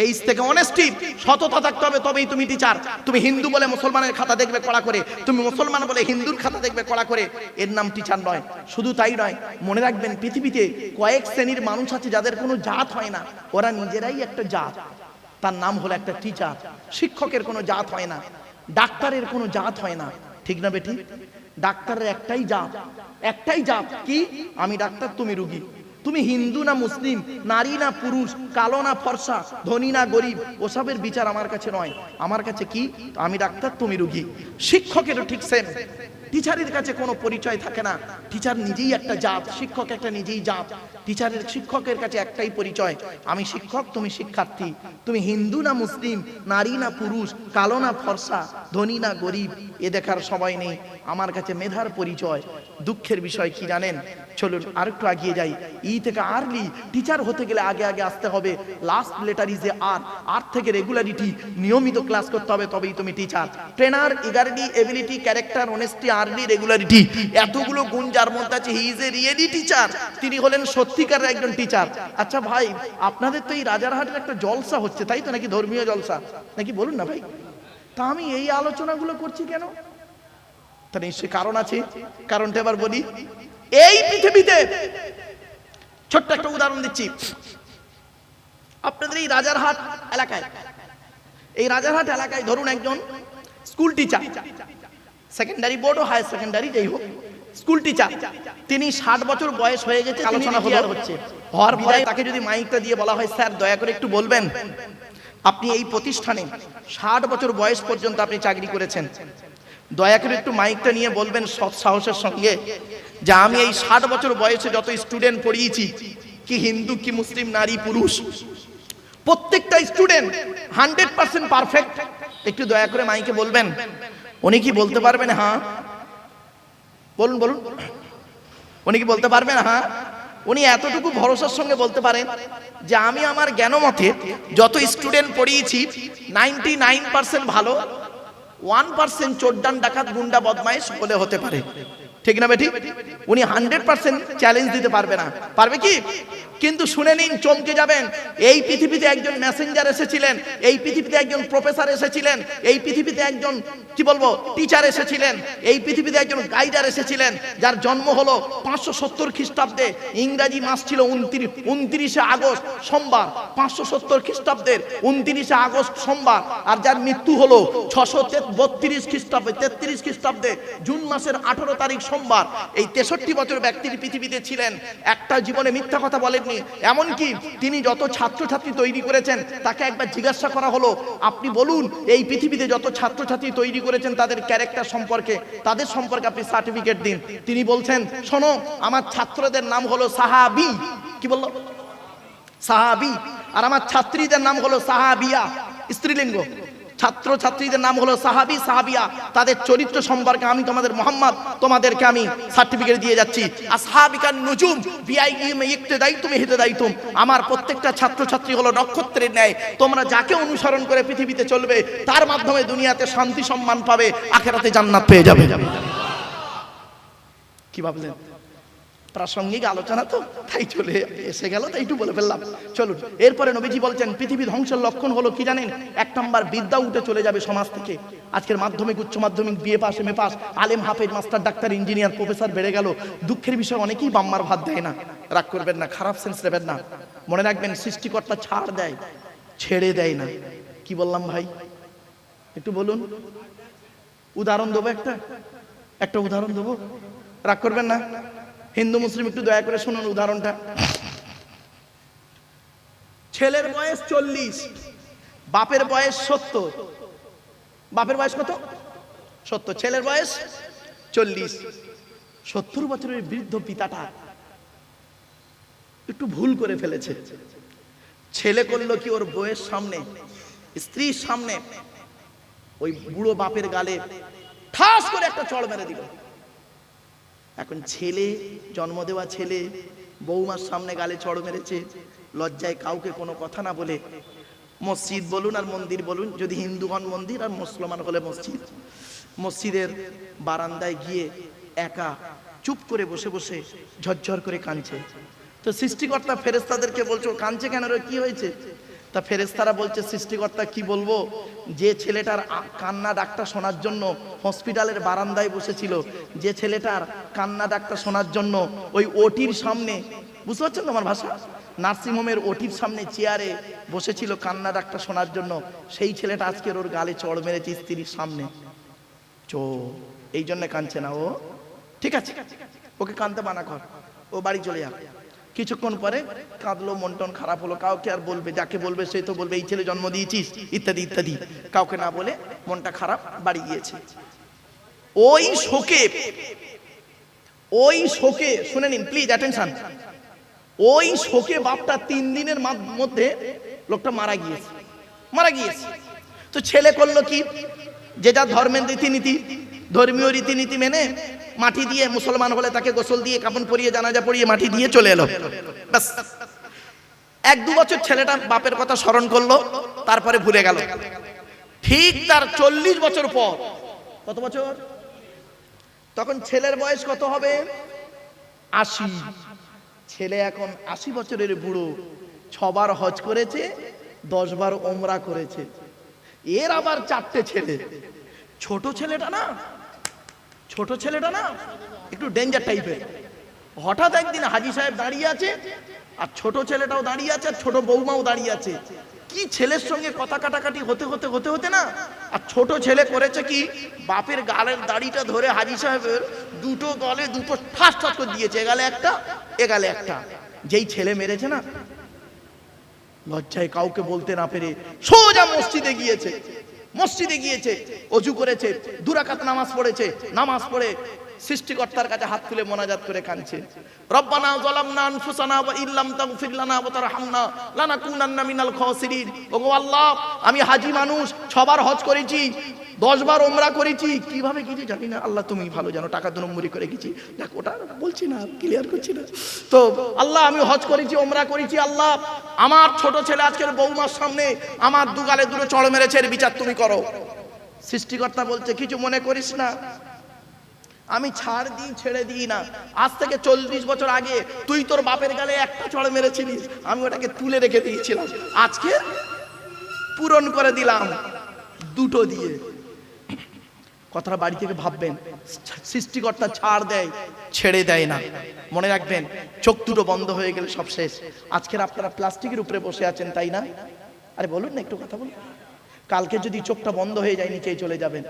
এই থেকে অনেস্টি, সততা থাকতে হবে, তবেই তুমি টিচার। তুমি হিন্দু বলে মুসলমানের খাতা দেখবে কড়া করে, তুমি মুসলমান বলে হিন্দুর খাতা দেখবে কড়া করে, এর নাম টিচার নয়। শুধু তাই নয়, মনে রাখবেন পৃথিবীতে কয়েক শ্রেণীর মানুষ আছে যাদের কোনো জাত হয় না, ওরা নিজেরাই একটা জাত, তার নাম হলো একটা টিচার। শিক্ষকের কোনো জাত হয় না, ডাক্তারের কোনো জাত হয় না, ঠিক না বেটি? ডাক্তারের একটাই জাত, একটাই জাত। কি? আমি ডাক্তার, তুমি রুগী। তুমি হিন্দু না মুসলিম, নারী না পুরুষ, কালো না ফর্সা, ধনী না গরিব, ওসবের বিচার আমার কাছে নয়। আমার কাছে কি? আমি ডাক্তার, তুমি রুগী। শিক্ষকেরও ঠিক সেম। টিচারের কাছে কোনো পরিচয় থাকে না, টিচার নিজেই একটা জাত, শিক্ষক একটা নিজেই জাত। টিচারের শিক্ষকের কাছে একটাই পরিচয়, আমি শিক্ষক, তুমি শিক্ষার্থী। তুমি হিন্দু না মুসলিম, নারী না পুরুষ, কালো না ফর্সা, ধনী না গরিব, এ দেখার সময় নেই। আমার কাছে মেধার পরিচয়। দুঃখের বিষয় কি জানেন? চলুন আরেকটু এগিয়ে যাই। ই থেকে আর্লি টিচার হতে গেলে আগে আগে আসতে হবে last letter is a R. R থেকে রেগুলারিটি, নিয়মিত ক্লাস করতে হবে, তবেই তুমি টিচার। ট্রেনার, ইগারিটি, ability, character, honesty, early, regularity, এতগুলো গুণ যার মধ্যে আছে, he is a really teacher. তিনি হলেন সত্যিকারের একজন টিচার। আচ্ছা ভাই, আপনাদের তো এই রাজারহাটের একটা জলসা হচ্ছে, তাই তো? নাকি ধর্মীয় জলসা নাকি? বলুন না ভাই। তা আমি এই আলোচনাগুলো করছি কেন? তা নিশ্চয়ই কারণ আছে। কারণটা এবার বলি। এই পৃথিবীতে ছোট্ট একটা উদাহরণ দিচ্ছি। আপনাদের এই রাজারহাট এলাকায়, এই রাজারহাট এলাকায় ধরুন একজন স্কুল টিচার, সেকেন্ডারি বোর্ড ও হায়ার সেকেন্ডারি, যাই হোক, স্কুল টিচার। তিনি 60 বছর বয়স হয়ে গেছে, আলোচনা হচ্ছে। হওয়ার পরে তাকে যদি মাইকটা দিয়ে বলা হয়, স্যার দয়া করে একটু বলবেন, আপনি এই প্রতিষ্ঠানে 60 বছর বয়স পর্যন্ত আপনি চাকরি করেছেন, দয়া করে একটু মাইকটা নিয়ে বলবেন সৎ সাহসের সঙ্গে যে আমি এই 60 বছর বয়সে যত স্টুডেন্ট পড়িয়েছি, কি হিন্দু কি মুসলিম, নারী পুরুষ, প্রত্যেকটা স্টুডেন্ট 100% পারফেক্ট। একটু দয়া করে মাইকে বলবেন। উনি কি বলতে পারবেন? হ্যাঁ বলুন, বলুন। উনি কি বলতে পারবেন? হ্যাঁ। উনি এতটুকু ভরসার সঙ্গে বলতে পারেন যে আমি আমার জ্ঞানমতে যত স্টুডেন্ট পড়িয়েছি 99% ভালো, 1% চোরডান, ডাকাত, গুন্ডা, বদমাইশ বলে হতে পারে, ঠিক না বেটি? উনি 100% চ্যালেঞ্জ দিতে পারবে না। পারবে কি? কিন্তু শুনে নিন, চমকে যাবেন। এই পৃথিবীতে একজন মেসেঞ্জার এসেছিলেন, এই পৃথিবীতে একজন প্রফেসর এসেছিলেন, এই পৃথিবীতে একজন কি বলবো টিচার এসেছিলেন, এই পৃথিবীতে একজন গাইডার এসেছিলেন, যার জন্ম হলো 570 খ্রিস্টাব্দে। ইংরাজি মাস ছিল 29শে আগস্ট সোমবার, 570 খ্রিস্টাব্দের 29শে আগস্ট সোমবার। আর যার মৃত্যু হলো 632 খ্রিস্টাব্দে, 33 খ্রিস্টাব্দে জুন মাসের 18 তারিখ সোমবার। এই 63 বছর ব্যক্তির পৃথিবীতে ছিলেন, একটা জীবনে মিথ্যা কথা বলেননি। এমনকি তিনি যত ছাত্রছাত্রী তৈরি করেছেন, তাকে একবার জিজ্ঞাসা করা হলো, আপনি বলুন এই পৃথিবীতে যত ছাত্রছাত্রী তৈরি করেছেন তাদের ক্যারেক্টার সম্পর্কে, তাদের সম্পর্কে আপনি সার্টিফিকেট দিন। তিনি বলছেন, শোনো, আমার ছাত্রদের নাম হলো সাহাবী। কি বললো? সাহাবী। আর আমার ছাত্রীদের নাম হলো সাহাবিয়া, স্ত্রীলিঙ্গ। ছাত্র ছাত্রীদের নাম হলো সাহাবী, সাহাবিয়া। তাদের চরিত্র সম্পর্কে আমি তোমাদের মুহাম্মদ তোমাদেরকে আমি সার্টিফিকেট দিয়ে যাচ্ছি। আসহাবিকান নুজুম বিআইহিম ইক্তদাইতুম ইহতদাইতুম। আমার প্রত্যেকটা ছাত্রছাত্রী হলো নক্ষত্রের ন্যায়। তোমরা যাকে অনুসরণ করে পৃথিবীতে চলবে, তার মাধ্যমে দুনিয়াতে শান্তি সম্মান পাবে, আখিরাতে জান্নাত পেয়ে যাবে। কি ভাবলেন? প্রাসঙ্গিক আলোচনা তো তাই চলে এসে গেল, তাই একটু বলে ফেললাম। চলুন, এরপরে নবীজি বলছেন পৃথিবী ধ্বংসের লক্ষণ হলো কি জানেন? 1 নম্বর, বিদ্যা উঠে চলে যাবে সমাজ থেকে। আজকের মাধ্যমিক, উচ্চ মাধ্যমিক, বিএ পাস, এমএ পাস, আলেম, হাফেজ, মাস্টার, ডাক্তার, ইঞ্জিনিয়ার, প্রফেসর বেড়ে গেল। দুঃখের বিষয় অনেকেই বাম্মার ভাত দেয় না। রাগ করবেন না, খারাপ সেন্স নেবেন না। মনে রাখবেন, সৃষ্টিকর্তা ছাড় দেয়, ছেড়ে দেয় না। কি বললাম ভাই? একটু বলুন। উদাহরণ দেবো, একটা উদাহরণ দেবো, রাগ করবেন না। হিন্দু মুসলিম একটু দয়া করে শুনুন উদাহরণটা। ছেলের বয়স 40, বাপের বয়স 70। বাপের বয়স কত? 70। ছেলের বয়স 40। 70 বছরের বৃদ্ধ পিতাটা একটু ভুল করে ফেলেছে। ছেলে করলো কি, ওর বউয়ের সামনে, স্ত্রীর সামনে ওই বুড়ো বাপের গালে ঠাস করে একটা চড় মেরে দিল। এখন ছেলে, জন্ম দেওয়া ছেলে, বৌমার সামনে গালে চড় মেরেছে। লজ্জায় কাউকে কোনো কথা না বলে, মসজিদ বলুন আর মন্দির বলুন, যদি হিন্দুগণ মন্দির আর মুসলমান হলে মসজিদ, মসজিদের বারান্দায় গিয়ে একা চুপ করে বসে বসে ঝরঝর করে কাঁদছে। তো সৃষ্টিকর্তা ফেরেশতাদেরকে বলছে, কাঁদছে কেন রে, কি হয়েছে? তা ফেরেশতারা বলছে, সৃষ্টিকর্তা কি বলবো, যে ছেলেটার কান্না ডাকটা শোনার জন্য হসপিটালের বারান্দায় বসেছিল, যে ছেলেটার কান্না ডাকটা শোনার জন্য ওই ওটির সামনে, বুঝতে পারছেন তো আমার ভাষা, নার্সিংহোমের ওটির সামনে চেয়ারে বসেছিল কান্না ডাকটা শোনার জন্য, সেই ছেলেটা আজকের ওর গালে চড় মেরেছে স্ত্রীর সামনে। এই জন্য কাঁদছে না ও। ঠিক আছে, ওকে কাঁদতে মানা কর, ও বাড়ি চলে যাবে। কিছুক্ষণ পরে কাঁদলো, মন টন খারাপ হলো, কাউকে আর বলবে, যাকে বলবে সে তো বলবে এই ছেলে জন্ম দিয়েছিস ইত্যাদি ইত্যাদি, কাউকে না বলে মনটা খারাপ, বাড়ি গিয়েছে। ওই শোকে শুনে নিন প্লিজ, অ্যাটেনশন, ওই শোকে বাপটা 3 দিনের মধ্যে লোকটা মারা গিয়েছে। তো ছেলে করলো কি, যে যা ধর্মের রীতিনীতি, ধর্মীয় রীতিনীতি মেনে মাটি দিয়ে, মুসলমান হলে তাকে গোসল দিয়ে, কাফন পরিয়ে, জানাজা পড়িয়ে মাটি দিয়ে চলে এলো। ব্যাস 1-2 বছর ছেলেটা বাপের কথা স্মরণ করলো, তারপরে ভুলে গেল। ঠিক তার 40 বছর পর, কত বছর? তখন ছেলের বয়স কত হবে? 80। ছেলে এখন 80 বছরের বুড়ো, 6 বার হজ করেছে, 10 বার ওমরা করেছে। এর আবার 4টে ছেলে। ছোট ছেলেটা না একটু ডেঞ্জার টাইপের। হঠাৎ একদিন হাজী সাহেব দাঁড়িয়ে আছে, আর ছোট ছেলেটাও দাঁড়িয়ে আছে, আর ছোট বৌমাও দাঁড়িয়ে আছে। কি ছেলের সঙ্গে কথা কাটাকাটি হতে না, আর ছোট ছেলে করেছে কি, বাপের গালের দাড়িটা ধরে হাজী সাহেবের দুটো গলে দুটো ঠাস ঠাস করে দিয়েছে, এ গালে একটা। যেই ছেলে মেরেছে না, লজ্জায় কাউকে বলতে না পেরে সোজা মসজিদে গিয়েছে, অজু করেছে, 2 রাকাত নামাজ পড়েছে, নামাজ পড়ে সৃষ্টিকর্তার কাছে হাত তুলে মোনাজাত করে কাঁদছে, রব্বানা যালামনা আনফুসানা ওয়া ইল্লাম তাগফির লানা ওয়া তারহামনা লানাকুনান্না মিনাল খাসিরিন। ওগো আল্লাহ, আমি হাজী মানুষ, 6 বার হজ করেছি, 10 বার ওমরা করেছি, কিভাবে গিয়েছি জানি না, আল্লাহ তুমি ভালো জানো, টাকা দুনম্বরি করে গেছি, দেখ ওটা বলছি না, ক্লিয়ার করছি না। তো আল্লাহ, আমি হজ করেছি, ওমরা করেছি, আল্লাহ আমার ছোট ছেলে আজকের বৌমার সামনে আমার 2 গালে 2 চড় মেরেছে, এর বিচার তুমি করো। সৃষ্টিকর্তা বলছে, কিছু মনে করিস না, আমি ছেড়ে দিই না। আজ থেকে 40 বছর আগে তুই তোর বাপের গালে একটা চড় মেরেছিলিস, আমি ওটাকে তুলে রেখে দিয়েছিলাম, আজকে পূরণ করে দিলাম 2টো দিয়ে। কথাটা বাড়ি থেকে ভাববেন, সৃষ্টিকর্তা ছাড় দেয়, ছেড়ে দেয় না। মনে রাখবেন, চোখ দুটো বন্ধ হয়ে গেলে সব শেষ। আজকের আপনারা প্লাস্টিকের উপরে বসে আছেন, তাই না? আরে বলুন না, একটু কথা বলুন। কালকে যদি চোখটা বন্ধ হয়ে যায়, নিচেই চলে যাবেন।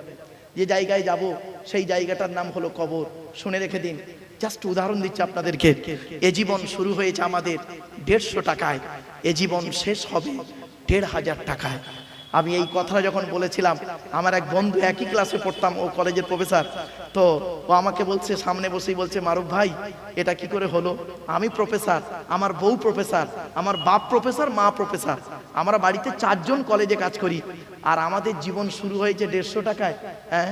যে জায়গায় যাব সেই জায়গাটার নাম হলো কবর। শুনে রেখে দিন, জাস্ট উদাহরণ দিচ্ছি আপনাদেরকে। এ জীবন শুরু হয়েছে আমাদের 150 টাকায়, এ জীবন শেষ হবে 1500 টাকায়। আমি এই কথাটা যখন বলেছিলাম, আমার এক বন্ধু, একই ক্লাসে পড়তাম, ও কলেজের প্রফেসর, তো ও আমাকে বলছে, সামনে বসেই বলছে, মারুফ ভাই এটা কি করে হলো? আমি প্রফেসর, আমার বউ প্রফেসর, আমার বাপ প্রফেসর, মা প্রফেসর, আমরা বাড়িতে 4 জন কলেজে কাজ করি, আর আমাদের জীবন শুরু হয়েছে 150 টাকায়। হ্যাঁ,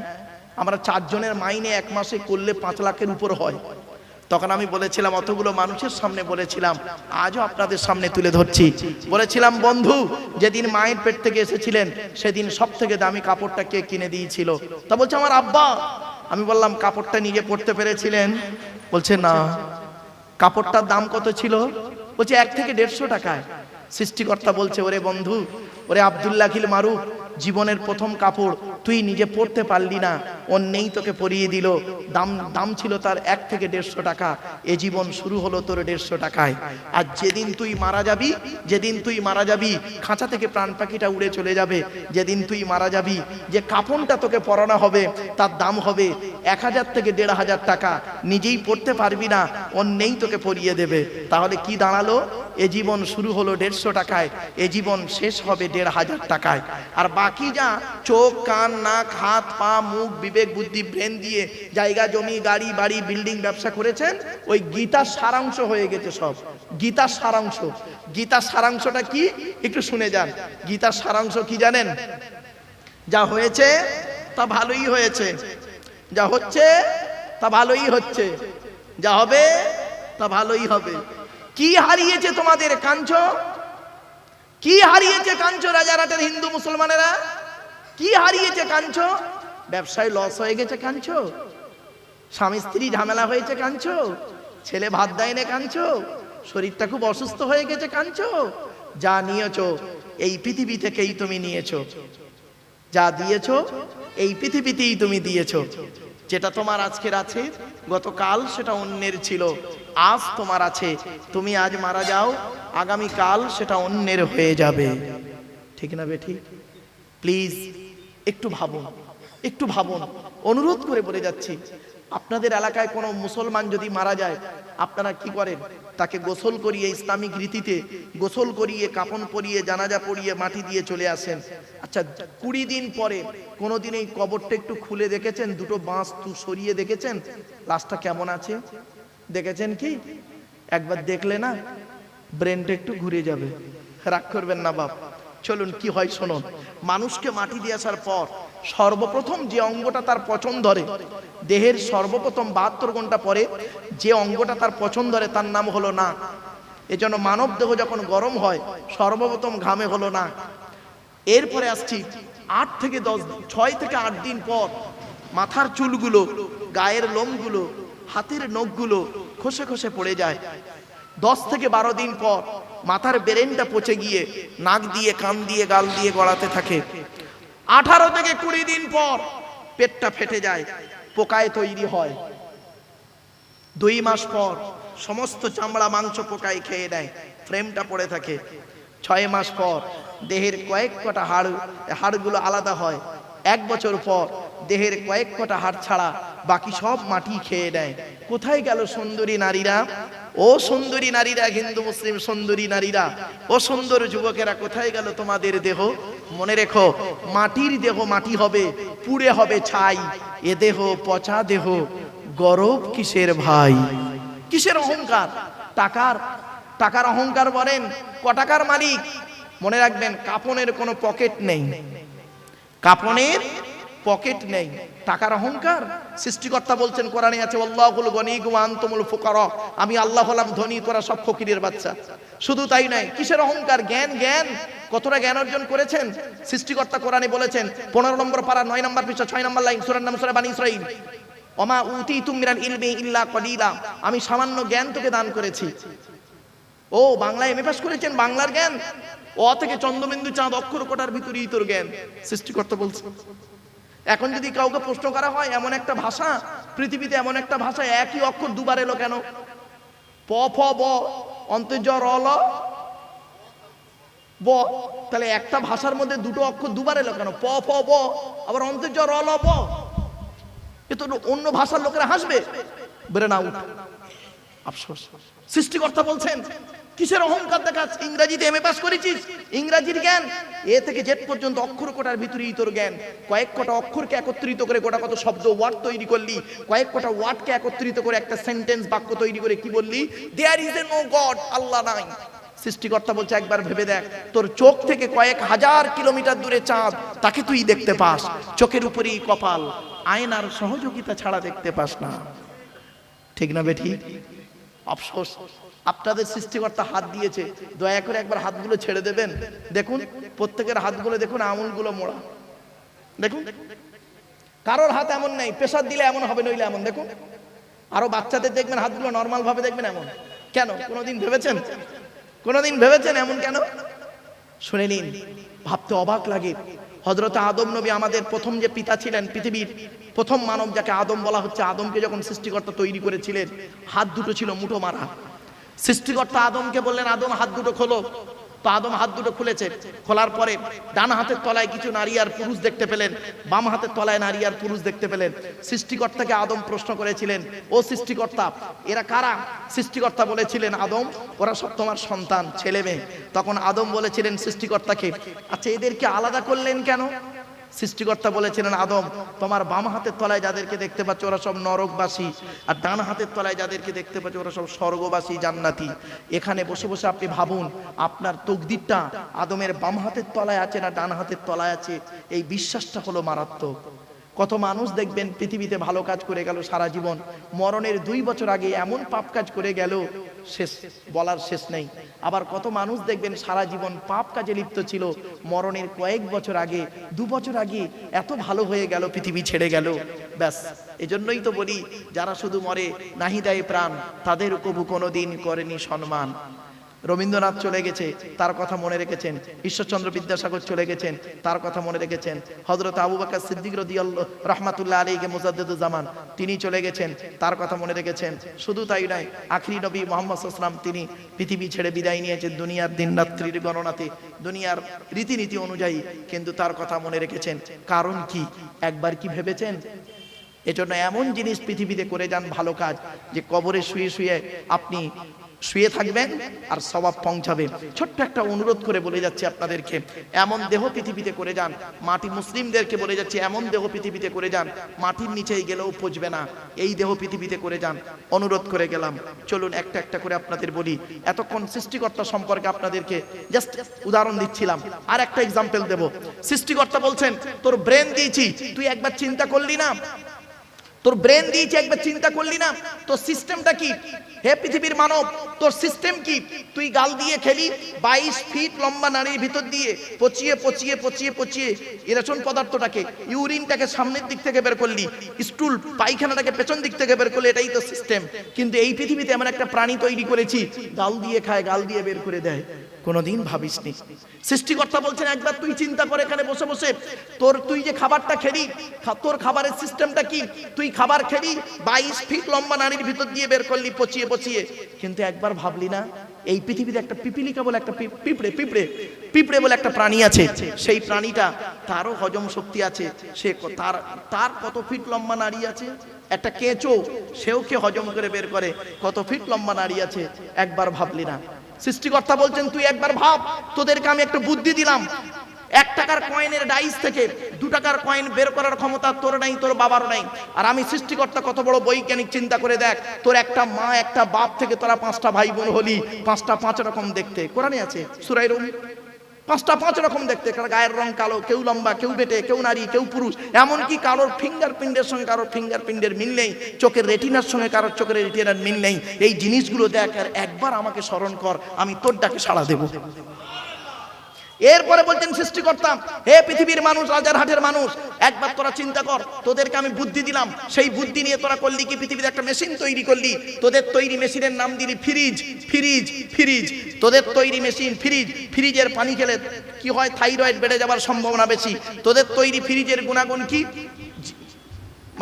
আমরা 4 জনের মাইনে 1 মাসে করলে 5 লাখের উপর হয়। তখন আমি বলেছিলাম, অতগুলো মানুষের সামনে বলেছিলাম, আজও আপনাদের সামনে তুলে ধরছি, বলেছিলাম, বন্ধু যেদিন মায়ের পেট থেকে এসেছিলেন সেদিন সব থেকে দামি কাপড়টা কে কিনে দিয়েছিল? তা বলছে, আমার আব্বা। আমি বললাম, কাপড়টা নিজে পরতে পেরেছিলেন? বলছে না। কাপড়টার দাম কত ছিল? বলছে 1 থেকে 150 টাকায়। সৃষ্টিকর্তা বলছে, ওরে বন্ধু, ওরে আব্দুল্লাহ খিল মারুফ, জীবনের প্রথম কাপড় তুই নিজে পরতে পারলি না, অন্যেই তোকে পরিয়ে দিল। দাম ছিল তার 1 থেকে 150 টাকা। এ জীবন শুরু হলো তোর 150 টাকায়। আর যেদিন তুই মারা যাবি, যেদিন তুই মারা যাবি, খাঁচা থেকে প্রাণ পাখিটা উড়ে চলে যাবে, যেদিন তুই মারা যাবি, যে কাফনটা তোকে পরানো হবে তার দাম হবে 1000 থেকে 1500 টাকা। নিজেই পড়তে পারবি না, অন্যেই তোকে পরিয়ে দেবে। তাহলে কি দাঁড়ালো? এ জীবন শুরু হলো 150 টাকায়, এ জীবন শেষ হবে 1500 টাকায়। আর বাকি যা চোখ, কান, নাক, হাত, পা, মুখ, বিবেক, বুদ্ধি, ব্রেন দিয়ে জায়গা, জমি, গাড়ি, বাড়ি, বিল্ডিং, ব্যবসা করেছেন, ওই গীতার সারাংশ হয়ে গেছে সব। গীতার সারাংশ। গীতার সারাংশটা কি একটু শুনে যান। গীতার সারাংশ কি জানেন? যা হয়েছে তা ভালোই হয়েছে, যা হচ্ছে তা ভালোই হচ্ছে, যা হবে তা ভালোই হবে। কি হারিয়েছে তোমাদের? কাঞ্চো। কি হারিয়েছে কাঞ্চো? রাজারহাটের হিন্দু মুসলমানেরা কি হারিয়েছে? কাঞ্চো। ব্যবসায় লস হয়ে গেছে কাঞ্চো, স্বামী স্ত্রী ঝামেলা হয়েছে কাঞ্চো, ছেলে ভাত দেয় না কাঞ্চো, শরীরটা খুব অসুস্থ হয়ে গেছে কাঞ্চো। যা নিয়েছো এই পৃথিবী থেকেই তুমি নিয়েছো, যা দিয়েছো এই পৃথিবীতেই তুমি দিয়েছো। যেটা তোমার আজকের আছে, গতকাল সেটা অন্যের ছিল, আজ তোমার আছে। তুমি আজ মারা যাও, আগামী কাল সেটা অন্যের হয়ে যাবে। ঠিক না বেঠিক? প্লিজ একটু ভাবুন, একটু ভাবুন। অনুরোধ করে বলে যাচ্ছি, আপনাদের এলাকায় কোনো মুসলমান যদি মারা যায়, আপনারা কি করেন? তাকে গোসল করিয়ে, ইসলামিক রীতিতে গোসল করিয়ে, কাফন পরিয়ে, জানাজা পরিয়ে মাটি দিয়ে চলে আসেন। আচ্ছা, 20 দিন পরে কোনোদিন এই কবরটা একটু খুলে দেখেছেন? দুটো বাঁশ সরিয়ে দেখেছেন লাশটা কেমন আছে? দেখেছেন কি? একবার দেখলে না ব্রেনটা একটু ঘুরে যাবে। রাগ করবেন না বাপ, চলুন কি হয় শুনুন। মানুষকে মাটি দিয়ে আসার পর সর্বপ্রথম যে অঙ্গটা তার পছন্দ ধরে, দেহের সর্বপ্রথম 72 ঘন্টা পরে যে অঙ্গটা তার পছন্দ ধরে তার নাম হলো নাক। এজন্য মানব দেহ যখন গরম হয় সর্বপ্রথম ঘামে হলো নাক। এরপরে আসছি 6 থেকে 8 দিন পর মাথার চুলগুলো, গায়ের লোমগুলো, হাতের নখগুলো খসে খসে পড়ে যায়। 10 থেকে 12 দিন পর মাথার ব্রেনটা পচে গিয়ে নাক দিয়ে, কান দিয়ে, গাল দিয়ে গড়াতে থাকে। 18 থেকে 20 দিন পর পেটটা ফেটে যায়, পোকায় তৈরি হয়। 2 মাস পর সমস্ত চামড়া মাংস পোকায় খেয়ে নেয়, ফ্রেমটা পড়ে থাকে। 6 মাস পর দেহের কয়েক কটা হাড়গুলো আলাদা হয়। 1 বছর পর দেহের কয়েক কটা হাড় ছাড়া বাকি সব মাটি খেয়ে নেয়। কোথায় গেল সুন্দরী নারীরা? ও সুন্দরী নারীরা, হিন্দু মুসলিম সুন্দরী নারীরা, ও সুন্দর যুবকেরা, কোথায় গেল তোমাদের দেহ? মনে রেখো, মাটির দেহ মাটি হবে, পুড়ে হবে ছাই। এ দেহ পচা দেহ, গরব কিসের ভাই? কিসের অহংকার? টাকার অহংকার বলেন। ক টাকার মালিক? মনে রাখবেন, কাফনের কোনো পকেট নেই, কাফনের পকেট নেই। টাকার অহংকার? সৃষ্টিকর্তা বলছেন কোরআনে আছে, আল্লাহুল গনি ওয়া আনতুমুল ফুকারা, আমি আল্লাহ হলাম ধনী, তোরা সব ফকিরের বাচ্চা। শুধু তাই নয়, কিসের অহংকার? জ্ঞান। কতটা জ্ঞান অর্জন করেছেন? সৃষ্টিকর্তা কোরআনে বলেছেন, 15 নম্বর পারা 9 নম্বর পৃষ্ঠা 6 নম্বর লাইন, সূরার নাম সূরা বানী ইসরাঈল, ওমা উতীতুম মিনাল ইলমি ইল্লা কলিলা, আমি সামান্য জ্ঞান তোকে দান করেছি। ও বাংলা এমএ পাস করেছেন, বাংলার জ্ঞান? অ থেকে চন্দ্রবিন্দু চাঁদ অক্ষর কোটার ভিতরেই তোর জ্ঞান। সৃষ্টিকর্তা বলছে। এখন যদি কাউকে প্রশ্ন করা হয়, এমন একটা ভাষা পৃথিবীতে, এমন একটা ভাষা একই অক্ষর দুবার এলো কেন? প ফ ব অন্তর্জ র ল ব, তাহলে একটা ভাষার মধ্যে দুটো অক্ষর দুবার এলো কেন? প ফ ব আবার অন্তর্জ র ল ব। এ তো অন্য ভাষার লোকেরা হাসবে। ব্রেন আউট, আফসোস। সৃষ্টিকর্তা বলছেন, কিসের অহংকার দেখাস? ইংরেজিতে এমএ পাস করেছিস, ইংরেজির জ্ঞান এ থেকে জেড পর্যন্ত অক্ষর কোটার ভিতরেই তোর জ্ঞান। কয়েক কটা অক্ষরকে একত্রিত করে গোটা কত শব্দ ওয়ার্ড তৈরি করলি, কয়েক কটা ওয়ার্ডকে একত্রিত করে একটা সেন্টেন্স বাক্য তৈরি করে কি বললি? There is a no God, আল্লাহ নাই। সৃষ্টিকর্তা বলছে, একবার ভেবে দেখ, তোর চোখ থেকে কয়েক হাজার কিলোমিটার দূরে চাঁদ, তাকে তুই দেখতে পাস, চোখের উপরেই কপাল, আয়নার সহযোগিতা ছাড়া দেখতে পাস না। ঠিক না বেঠি? আফসোস, আপনাদের সৃষ্টিকর্তা হাত দিয়েছে, দয়া করে একবার হাতগুলো ছেড়ে দেবেন। দেখুন প্রত্যেকের হাতগুলো দেখুন, আঙুলগুলো মোড়া। দেখুন কারোর হাত এমন নেই, প্রেসার দিলে এমন হবে, নইলে এমন। দেখুন আরো বাচ্চাদের দেখবেন হাতগুলো নর্মাল ভাবে দেখবেন এমন কেন? কোনোদিন ভেবেছেন? কোনোদিন ভেবেছেন এমন কেন? শুনে নিন, ভাবতে অবাক লাগে। হযরত আদম নবী আমাদের প্রথম যে পিতা ছিলেন, পৃথিবীর প্রথম মানব যাকে আদম বলা হচ্ছে, আদমকে যখন সৃষ্টিকর্তা তৈরি করেছিলেন, হাত দুটো ছিল মুঠো মারা। সৃষ্টিকর্তা আদমকে বললেন, আদম হাত দুটো খোলো। তো আদম হাত দুটো খুলেছে। খোলার পরে ডান হাতের তলায় কিছু নারী আর পুরুষ দেখতে পেলেন, বাম হাতের তলায় নারী আর পুরুষ দেখতে পেলেন। সৃষ্টিকর্তাকে আদম প্রশ্ন করেছিলেন, ও সৃষ্টিকর্তা, এরা কারা? সৃষ্টিকর্তা বলেছিলেন, আদম, ওরা সব তোমার সন্তান, ছেলে মেয়ে। তখন আদম বলেছিলেন সৃষ্টিকর্তাকে, আচ্ছা এদেরকে আলাদা করলেন কেন? সৃষ্টিকর্তা বলেছিলেন, আদম, তোমার বাম হাতের তলায় যাদেরকে দেখতে পাচ্ছ ওরা সব নরকবাসী, আর ডান হাতের তলায় যাদেরকে দেখতে পাচ্ছ ওরা সব স্বর্গবাসী, জান্নাতি। এখানে বসে বসে আপনি ভাবুন, আপনার তকদিরটা আদমের বাম হাতের তলায় আছে না ডান হাতের তলায় আছে, এই বিশ্বাসটা হলো মারাত্মক। কত মানুষ দেখবেন পৃথিবীতে ভালো কাজ করে গেল সারা জীবন, মরণের 2 বছর আগে এমন পাপ কাজ করে গেল, শেষ বলার শেষ নেই। আবার কত মানুষ দেখবেন সারা জীবন পাপ কাজে লিপ্ত ছিল, মরণের কয়েক বছর আগে, 2 বছর আগে এত ভালো হয়ে গেল, পৃথিবী ছেড়ে গেল। ব্যাস, এজন্যই তো বলি, যারা শুধু মরে নাহি দেয় প্রাণ, তাদের কবু কোনোদিন করেনি সম্মান। রবীন্দ্রনাথ চলে গেছে, তার কথা মনে রেখেছেন। ঈশ্বরচন্দ্র বিদ্যাসাগর চলে গেছেন, তার কথা মনে রেখেছেন। হযরত আবু বকর সিদ্দিক রাদিয়াল্লাহু রাহমাতুল্লাহ আলাইহি মুজাদ্দিদুজ জামান, তিনি চলে গেছেন, তার কথা মনে রেখেছেন। শুধু তাই নয়, আখিরি নবী মুহাম্মদ সাল্লাল্লাহু আলাইহি ওয়াসাল্লাম, তিনি পৃথিবী ছেড়ে বিদায় নিয়েছেন দুনিয়ার দিন রাত্রির গণনাতে, দুনিয়ার রীতিনীতি অনুযায়ী, কিন্তু তার কথা মনে রেখেছেন। কারণ কি? একবার কি ভেবেছেন? এজন্য এমন জিনিস পৃথিবীতে করে যান, ভালো কাজ, যে কবরে শুয়ে শুয়ে আপনি শুয়ে থাকবেন আর সওয়াব পৌঁছাবে। ছোট্ট একটা অনুরোধ করে বলে যাচ্ছি আপনাদেরকে, এমন দেহ পৃথিবীতে করে যান, মাটি মুসলিমদেরকে বলে যাচ্ছি, এমন দেহ পৃথিবীতে করে যান, মাটির নিচেই গেলেও পচবে না, এই দেহ পৃথিবীতে করে যান। অনুরোধ করে গেলাম। চলুন একটা একটা করে আপনাদের বলি। এতক্ষণ সৃষ্টিকর্তা সম্পর্কে আপনাদেরকে জাস্ট উদাহরণ দিচ্ছিলাম, আর একটা এক্সাম্পল দেব। সৃষ্টিকর্তা বলছেন, তোর ব্রেন দিয়েছি, তুই একবার চিন্তা করলি না? তোর ব্রেন দিয়েছি, একবার চিন্তা করলি না? তোর সিস্টেমটা কি? হে পৃথিবীর মানব, তোর সিস্টেম কি? তুই গাল দিয়ে খেলি 22 ফিট লম্বা নারীর ভিতর দিয়ে পচিয়ে পচিয়ে পচিয়ে পচিয়ে ইরেশন পদার্থটাকে, ইউরিনটাকে সামনের দিক থেকে বের করলি, স্টুল পায়খানাটাকে পেছন দিক থেকে বের করলি, এটাই তো সিস্টেম। কিন্তু এই পৃথিবীতে এমন একটা প্রাণী তৈরি করেছি, গাল দিয়ে খায়, গাল দিয়ে বের করে দেয়। কোনোদিন ভাবিসনি? সৃষ্টিকর্তা বলছেন, একবার তুই চিন্তা করে এখানে বসে বসে, তুই যে খাবারটা খেলি, তোর খাবারের সিস্টেমটা কি? তুই খাবার খেলি 22 ফিট লম্বা নারীর ভিতর দিয়ে বের করলি পচিয়ে পচিয়ে, কিন্তু একবার ভাবলি না এই পৃথিবীতে একটা পিপিলিকা বলে একটা পিঁপড়ে বলে একটা প্রাণী আছে, সেই প্রাণীটা তারও হজম শক্তি আছে, সে তার কত ফিট লম্বা নারী আছে। একটা কেঁচো, সেও কে হজম করে বের করে, কত ফিট লম্বা নারী আছে, একবার ভাবলি না? সৃষ্টিকর্তা বলছেন, তুই একবার ভাব, তোদেরকে আমি একটা বুদ্ধি দিলাম, 1 টাকার কয়েনের ডাইস থেকে 2 টাকার কয়েন বের করার ক্ষমতা তোর নাই, তোর বাবারও নাই। আর আমি সৃষ্টিকর্তা কত বড় বৈজ্ঞানিক, চিন্তা করে দেখ, তোর একটা মা একটা বাপ থেকে তোরা 5টা ভাই বোন হলি, 5টা 5 রকম দেখতে, কোরআনে আছে সূরা রুম, 5টা 5 রকম দেখতে, কারণ গায়ের রং কালো, কেউ লম্বা, কেউ বেটে, কেউ নারী, কেউ পুরুষ, এমনকি কারোর ফিঙ্গারপ্রিন্টের সঙ্গে কারোর ফিঙ্গারপ্রিন্টের মিল নেই, চোখের রেটিনার সঙ্গে কারোর চোখের রেটিনার মিল নেই। এই জিনিসগুলো দেখ, আর একবার আমাকে স্মরণ কর, আমি তোর ডাকে সাড়া দেব। এরপরে বলছেন সৃষ্টিকর্তা, হে পৃথিবীর মানুষ, রাজারহাটের মানুষ, একবার তোরা চিন্তা কর, তোদেরকে আমি বুদ্ধি দিলাম, সেই বুদ্ধি নিয়ে তোরা করলি কি? পৃথিবীতে একটা মেশিন তৈরি করলি, তোদের তৈরি মেশিনের নাম দিলি ফ্রিজ। ফ্রিজ ফ্রিজ তোদের তৈরি মেশিন ফ্রিজ। ফ্রিজের পানি খেলে কি হয়? থাইরয়েড বেড়ে যাওয়ার সম্ভাবনা বেশি। তোদের তৈরি ফ্রিজের গুণাগুণ কি?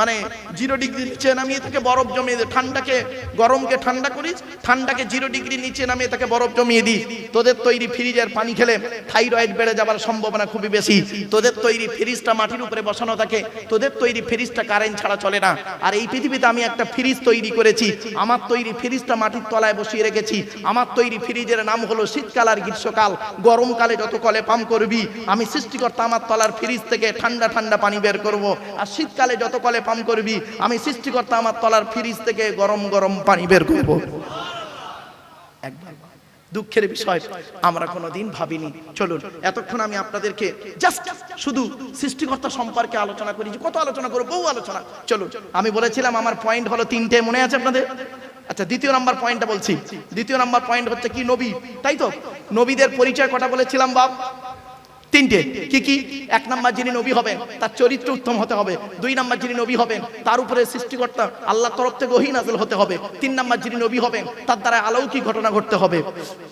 মানে 0 ডিগ্রি নিচে নামিয়ে তাকে বরফ জমিয়ে দে, ঠান্ডাকে গরমকে ঠান্ডা করিস, ঠান্ডাকে 0 ডিগ্রি নিচে নামিয়ে তাকে বরফ জমিয়ে দিস। তোদের তৈরি ফ্রিজের পানি খেলে থাইরয়েড বেড়ে যাওয়ার সম্ভাবনা খুবই বেশি। তোদের তৈরি ফ্রিজটা মাটির উপরে বসানো থাকে, তোদের তৈরি ফ্রিজটা কারেন্ট ছাড়া চলে না। আর এই পৃথিবীতে আমি একটা ফ্রিজ তৈরি করেছি, আমার তৈরি ফ্রিজটা মাটির তলায় বসিয়ে রেখেছি। আমার তৈরি ফ্রিজের নাম হলো শীতকাল আর গ্রীষ্মকাল। গরমকালে যত কলে পাম্প করবি, আমি সৃষ্টিকর্তা আমার তলার ফ্রিজ থেকে ঠান্ডা ঠান্ডা পানি বের করব। আর শীতকালে যত কলে পাম্প করবি, আমি সৃষ্টিকর্তা আমার তলার ফ্রিজ থেকে গরম গরম পানি বের করব। একবার দুঃখের বিষয়, আমরা কোনোদিন ভাবিনি। চলুন এতক্ষণ আমি আপনাদেরকে জাস্ট শুধু সৃষ্টিকর্তা সম্পর্কে আলোচনা করি, কত আলোচনা করব, বহু আলোচনা। চলুন, আমি বলেছিলাম আমার পয়েন্ট হলো 3টে, মনে আছে আপনাদের? আচ্ছা, দ্বিতীয় নাম্বার পয়েন্টটা বলছি। দ্বিতীয় নাম্বার পয়েন্ট হচ্ছে কি? নবী, তাই তো? নবীদের পরিচয় কটা বলেছিলাম বাপ? তিনটে কি কি? এক নাম্বার যিনি নবী হবেন তার চরিত্র উত্তম হতে হবে। দুই নাম্বার যিনি নবী হবেন তার উপরে সৃষ্টিকর্তা আল্লাহর তরফ থেকে ওহী নাযিল হতে হবে। তিন নাম্বার যিনি নবী হবেন তার দ্বারা অলৌকিক ঘটনা ঘটতে হবে।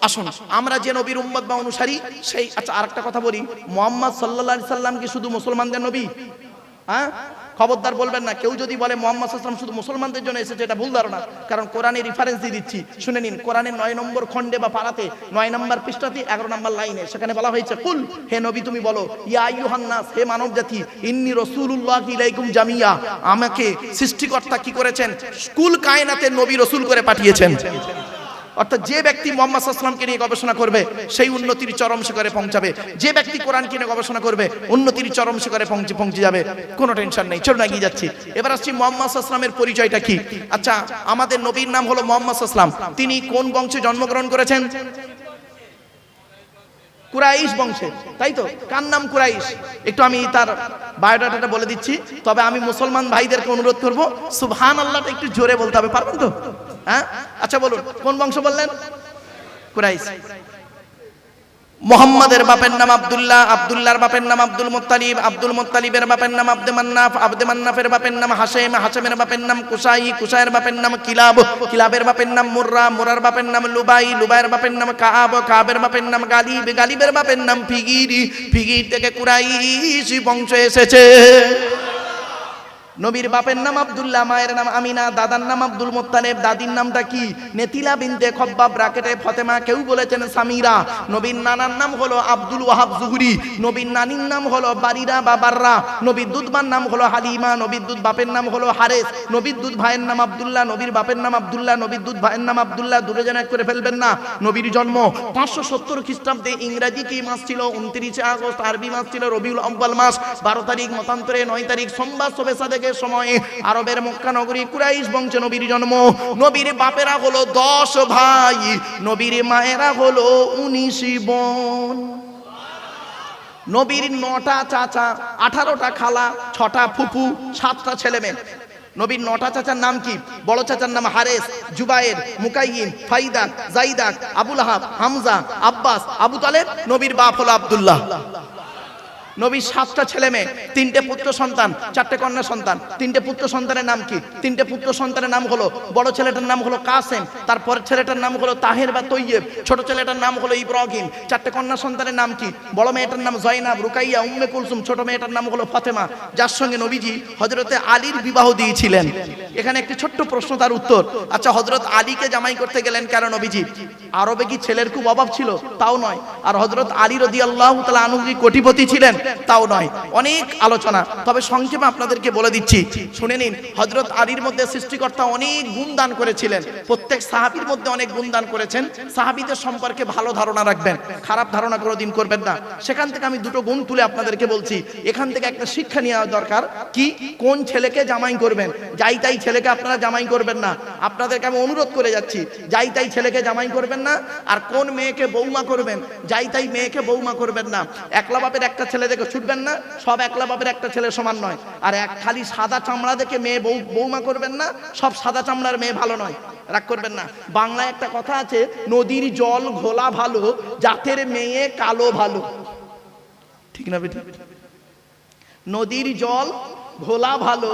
আসুন আমরা যে নবীর উম্মত বা অনুসারী সেই, আচ্ছা আরেকটা কথা বলি, মুহাম্মদ সাল্লাল্লাহু আলাইহি সাল্লাম কি শুধু মুসলমানদের নবী? হ্যাঁ, খবরদার বলবেন না কেউ যদি বলে মুহাম্মদ সাল্লাল্লাহু আলাইহি ওয়াসাল্লাম শুধু মুসলমানদের জন্য এসেছে, এটা ভুল ধারণা। কারণ কোরআনের রেফারেন্স দিয়ে দিচ্ছি, শুনে নিন। কোরআনের 9 নম্বর খণ্ডে বা পারাতে 9 নম্বর পৃষ্ঠাতে 11 নম্বর লাইনে সেখানে বলা হয়েছে, কুল, হে নবী তুমি বলো, ইয়া আইয়ুহান নাস, হে মানব জাতি, ইন্নী রাসূলুল্লাহি ইলাইকুম জামিয়া, আমাকে সৃষ্টিকর্তা কি করেছেন? কুল কায়নাতের নবী রাসূল করে পাঠিয়েছেন। অর্থাৎ যে ব্যক্তি মুহাম্মদ সাল্লাল্লাহু আলাইহি ওয়াসাল্লামকে নিয়ে গবেষণা করবে সেই উন্নতির চরম শিখরে পৌঁছাবে। যে ব্যক্তি কোরআনকে নিয়ে গবেষণা করবে উন্নতির চরম শিখরে পৌঁছে যাবে। কোনো টেনশন নেই, চলুন এগিয়ে যাচ্ছি। এবার আসছি মুহাম্মদ সাল্লাল্লাহু আলাইহি ওয়াসাল্লামের পরিচয়টা কি। আচ্ছা, আমাদের নবীর নাম হলো মুহাম্মদ সাল্লাল্লাহু আলাইহি ওয়াসাল্লাম। তিনি কোন বংশে জন্মগ্রহণ করেছেন? কুরাইশ বংশে, তাই তো? কার নাম কুরাইশ? একটু আমি তার বায়োডাটাটা বলে দিচ্ছি, তবে আমি মুসলমান ভাইদেরকে অনুরোধ করব সুবহানাল্লাহটা একটু জোরে বলতে হবে, পারবেন তো? হ্যাঁ, আচ্ছা বলুন কোন বংশ বললেন? কুরাইশ। মুহাম্মাদের বাপের নাম আব্দুল্লাহ, আব্দুল্লাহর বাপের নাম আব্দুল মুত্তালিব, আব্দুল মুত্তালিবের বাপের নাম আব্দে মান্নাফ, আব্দে মান্নাফের বাপের নাম হাশেম, হাশেমের বাপের নাম কুসাই, কুসাইয়ের বাপের নাম কিলাব, কিলাবের বাপের নাম মুররা, মুরার বাপের নাম লুবাই, লুবাইয়ের বাপের নাম কাব, কাবের বাপের নাম গালিব, গালিবের বাপের নাম ফিগির, ফিগির থেকে কুরাইশ বংশ এসেছে। নবীর বাপের নাম আব্দুল্লাহ, মায়ের নাম আমিনা, দাদার নাম আব্দুল মুত্তালিব, দাদির নামটা কি? নেতিলা বিনতে খব্বাব, ব্রাকেটে ফতেমা, কেউ বলেছেন সামিরা। নবীর নানার নাম হলো আব্দুল ওয়াহাব জুহরি, নবীর নানির নাম হলো বারিরা বা বাররা, নবীর দুধবার নাম হলো হালিমা, নবীর দুধ বাপের নাম হলো হারেস, নবীর দুধ ভাইয়ের নাম আব্দুল্লাহ, নবীর বাপের নাম আব্দুল্লাহ, নবীর দুধ ভাইয়ের নাম আব্দুল্লাহ। দূরে যেন করে ফেলবেন না। নবীর জন্ম 570 খ্রিস্টাব্দে, ইংরেজি কি মাস ছিল? 29 আগস্ট, আরবি মাস ছিল রবিউল আউয়াল মাস। 12 তারিখ মতান্তরে 9 তারিখ সোমবার শবে সাদেকের সময়ে আরবের মক্কা নগরী কুরাইশ বংশে নবীর জন্ম। নবীর বাপেরা হলো 10 ভাই, নবীর মায়েরা হলো 19 বোন। নবীর 9টা চাচা, 18টা খালা, 6টা ফুফু, 7টা ছেলে মেয়ে। নবীর 9টা চাচার নাম কি? বড় চাচার নাম হারেস, জুবায়ের, মুকাইয়িম, ফাইদা, জাইদা, আবু লাহাব, হামজা, আব্বাস, আবু তালেব। নবীর বাপ হলো আব্দুল্লাহ। নবীর 7টা ছেলে মেয়ে, 3টে পুত্র সন্তান, 4টে কন্যা সন্তান। 3টে পুত্র সন্তানের নাম কি? 3টে পুত্র সন্তানের নাম হলো, বড় ছেলেটার নাম হলো কাসেম, তারপরের ছেলেটার নাম হলো তাহের বা তৈয়ব, ছোট ছেলেটার নাম হলো ইব্রাহিম। 4টে কন্যা সন্তানের নাম কি? বড় মেয়েটার নাম জয়নাব, রুকাইয়া, উম্মে কুলসুম, ছোট মেয়েটার নাম হলো ফাতেমা, যার সঙ্গে নবীজি হযরতে আলীর বিবাহ দিয়েছিলেন। এখানে একটি ছোট্ট প্রশ্ন, তার উত্তর। আচ্ছা, হযরত আলীকে জামাই করতে গেলেন কেন নবীজি? আরবে কি ছেলের খুব অভাব ছিল? তাও নয়। আর হযরত আলী রাদিয়াল্লাহু তাআলা আনহু কি কোটিপতি ছিলেন? তাও নয়। অনেক আলোচনা, তবে সংক্ষেপে আপনাদেরকে বলে দিচ্ছি, শুনে নিন। হযরত আলীর মধ্যে সৃষ্টিকর্তা অনেক গুণ দান করেছিলেন। প্রত্যেক সাহাবীর মধ্যে অনেক গুণ দান করেছেন। সাহাবীদের সম্পর্কে ভালো ধারণা রাখবেন, খারাপ ধারণা কোনোদিন করবেন না। সেখান থেকে আমি দুটো গুণ তুলে আপনাদেরকে বলছি। এখান থেকে একটা শিক্ষা নেওয়া দরকার। কি? কোন ছেলেকে জামাই করবেন? যাই তাই ছেলেকে আপনারা জামাই করবেন না। আপনাদেরকে আমি অনুরোধ করে যাচ্ছি, যাই তাই ছেলেকে জামাই করবেন না। আর কোন মেয়েকে বৌমা করবেন? যাই তাই মেয়েকে বৌমা করবেন না। একলা বাপের একটা ছেলে দেখে ছুটবেন না, সব একলা বাপের একটা ছেলে সমান নয়। আর এক খালি সাদা চামড়া দেখে মেয়ে বৌমা করবেন না, সব সাদা চামড়ার মেয়ে ভালো নয়। রাগ করবেন না। বাংলায় একটা কথা আছে, নদীর জল ঘোলা ভালো, জাতের মেয়ে কালো ভালো। ঠিক না বেটি? নদীর জল ঘোলা ভালো,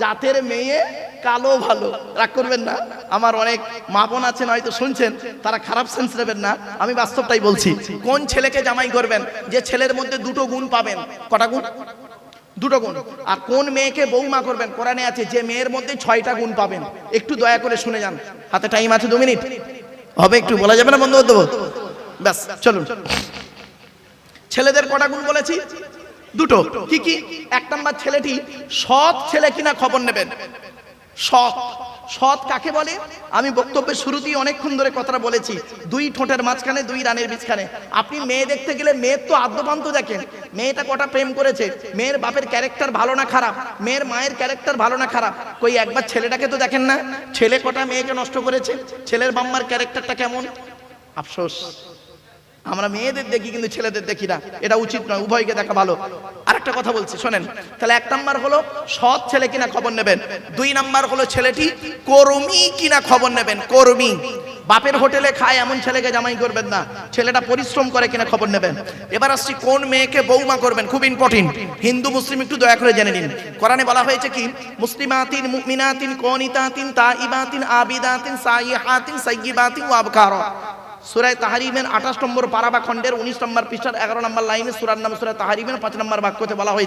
জাতের মেয়ে কালো ভালো। রাগ করবেন না। আমার অনেক মা বোন আছেন হয়তো শুনছেন, তারা খারাপ সেন্স নেবেন না, আমি বাস্তবটাই বলছি। কোন ছেলেকে জামাই করবেন? যে ছেলের মধ্যে দুটো গুণ পাবেন। কটা গুণ? দুটো গুণ। আর কোন মেয়েকে বৌমা করবেন? কোরআনে আছে যে মেয়ের মধ্যে 6টা গুণ পাবেন। একটু দয়া করে শুনে যান, হাতে টাইম আছে 2 মিনিট হবে, একটু বলা যাবে না বন্ধু বান্ধব? ব্যাস চলুন। ছেলেদের কটা গুণ বলেছি? দুটো। কি কি? 1 নাম্বার, ছেলেটি সৎ ছেলে কিনা খবর নেবেন। সৎ। সৎ কাকে বলে? আমি বক্তব্যের শুরুতেই অনেকক্ষণ ধরে কথাটা বলেছি, 2 ঠোঁটের মাঝখানে 2 রানের মাঝখানে। আপনি মেয়ে দেখতে গেলে মেয়ের তো আদ্যপান্ত দেখেন, মেয়েটা কটা প্রেম করেছে, মেয়ের বাপের ক্যারেক্টার ভালো না খারাপ, মেয়ের মায়ের ক্যারেক্টার ভালো না খারাপ। কই একবার ছেলেটাকে তো দেখেন না, ছেলে কটা মেয়েকে নষ্ট করেছে, ছেলের বাম্মার ক্যারেক্টারটা কেমন? আফসোস। আমরা মেয়েদের দেখি কিন্তু ছেলেদের দেখি না, এটা উচিত নয়, উভয়কে দেখা ভালো। আরেকটা কথা বলছি শোনেন, তাহলে 1 নাম্বার হলো সৎ ছেলে কিনা খবর নেবেন, 2 নাম্বার হলো ছেলেটি কর্মী কিনা খবর নেবেন, কর্মী। বাপের হোটেলে খায় এমন ছেলেকে জামাই করবেন না, ছেলেটা পরিশ্রম করে কিনা খবর নেবেন। এবার আসছি কোন মেয়েকে বৌমা করবেন, খুব ইম্পর্টেন্ট। হিন্দু মুসলিম একটু দয়া করে জেনে নিন। কোরআনে বলা হয়েছে কি, মুসলিমাতিন মুমিনাতিন কনিতাতিন তাইবাতিন আবিদাতিন সাইহাতিন সাইয়্যিবাতিন ওয়া আবকারা। সূরা তাহরিমের 28 নম্বর পারা বা খণ্ডের 19 নম্বর পৃষ্ঠার 11 নম্বর লাইনে সূরার নাম সূরা তাহরিমের 5 নম্বর বাক্যতে বলা হয়েছে